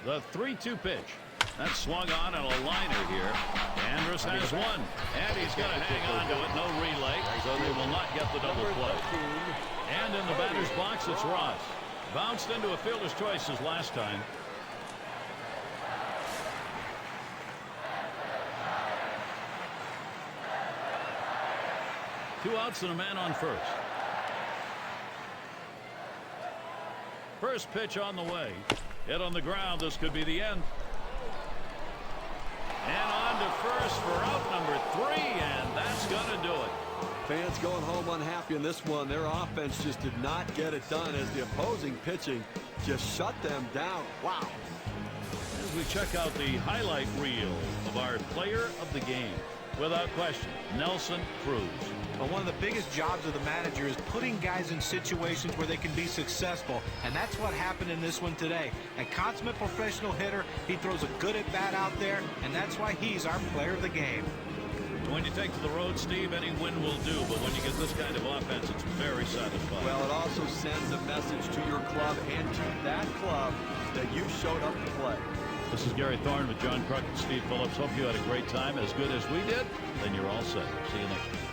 Speaker 1: The 3-2 pitch. That's swung on and a liner here. Andrus has one, and he's going to hang on to it. No relay, so they will not get the double play. And in the batter's box, it's Ross. Bounced into a fielder's choice as last time. Two outs and a man on first. First pitch on the way. Hit on the ground. This could be the end. And on to first for out
Speaker 4: Fans going home unhappy in this one. Their offense just did not get it done as the opposing pitching just shut them down. Wow.
Speaker 1: As we check out the highlight reel of our player of the game, without question, Nelson Cruz.
Speaker 5: Well, one of the biggest jobs of the manager is putting guys in situations where they can be successful, and that's what happened in this one today. A consummate professional hitter, he throws a good at-bat out there, and that's why he's our player of the game.
Speaker 1: When you take to the road, Steve, any win will do, but when you get this kind of offense, it's very satisfying.
Speaker 4: Well, it also sends a message to your club and to that club that you showed up to play.
Speaker 1: This is Gary Thorne with John Kruk and Steve Phillips. Hope you had a great time, as good as we did. Then you're all set. See you next week.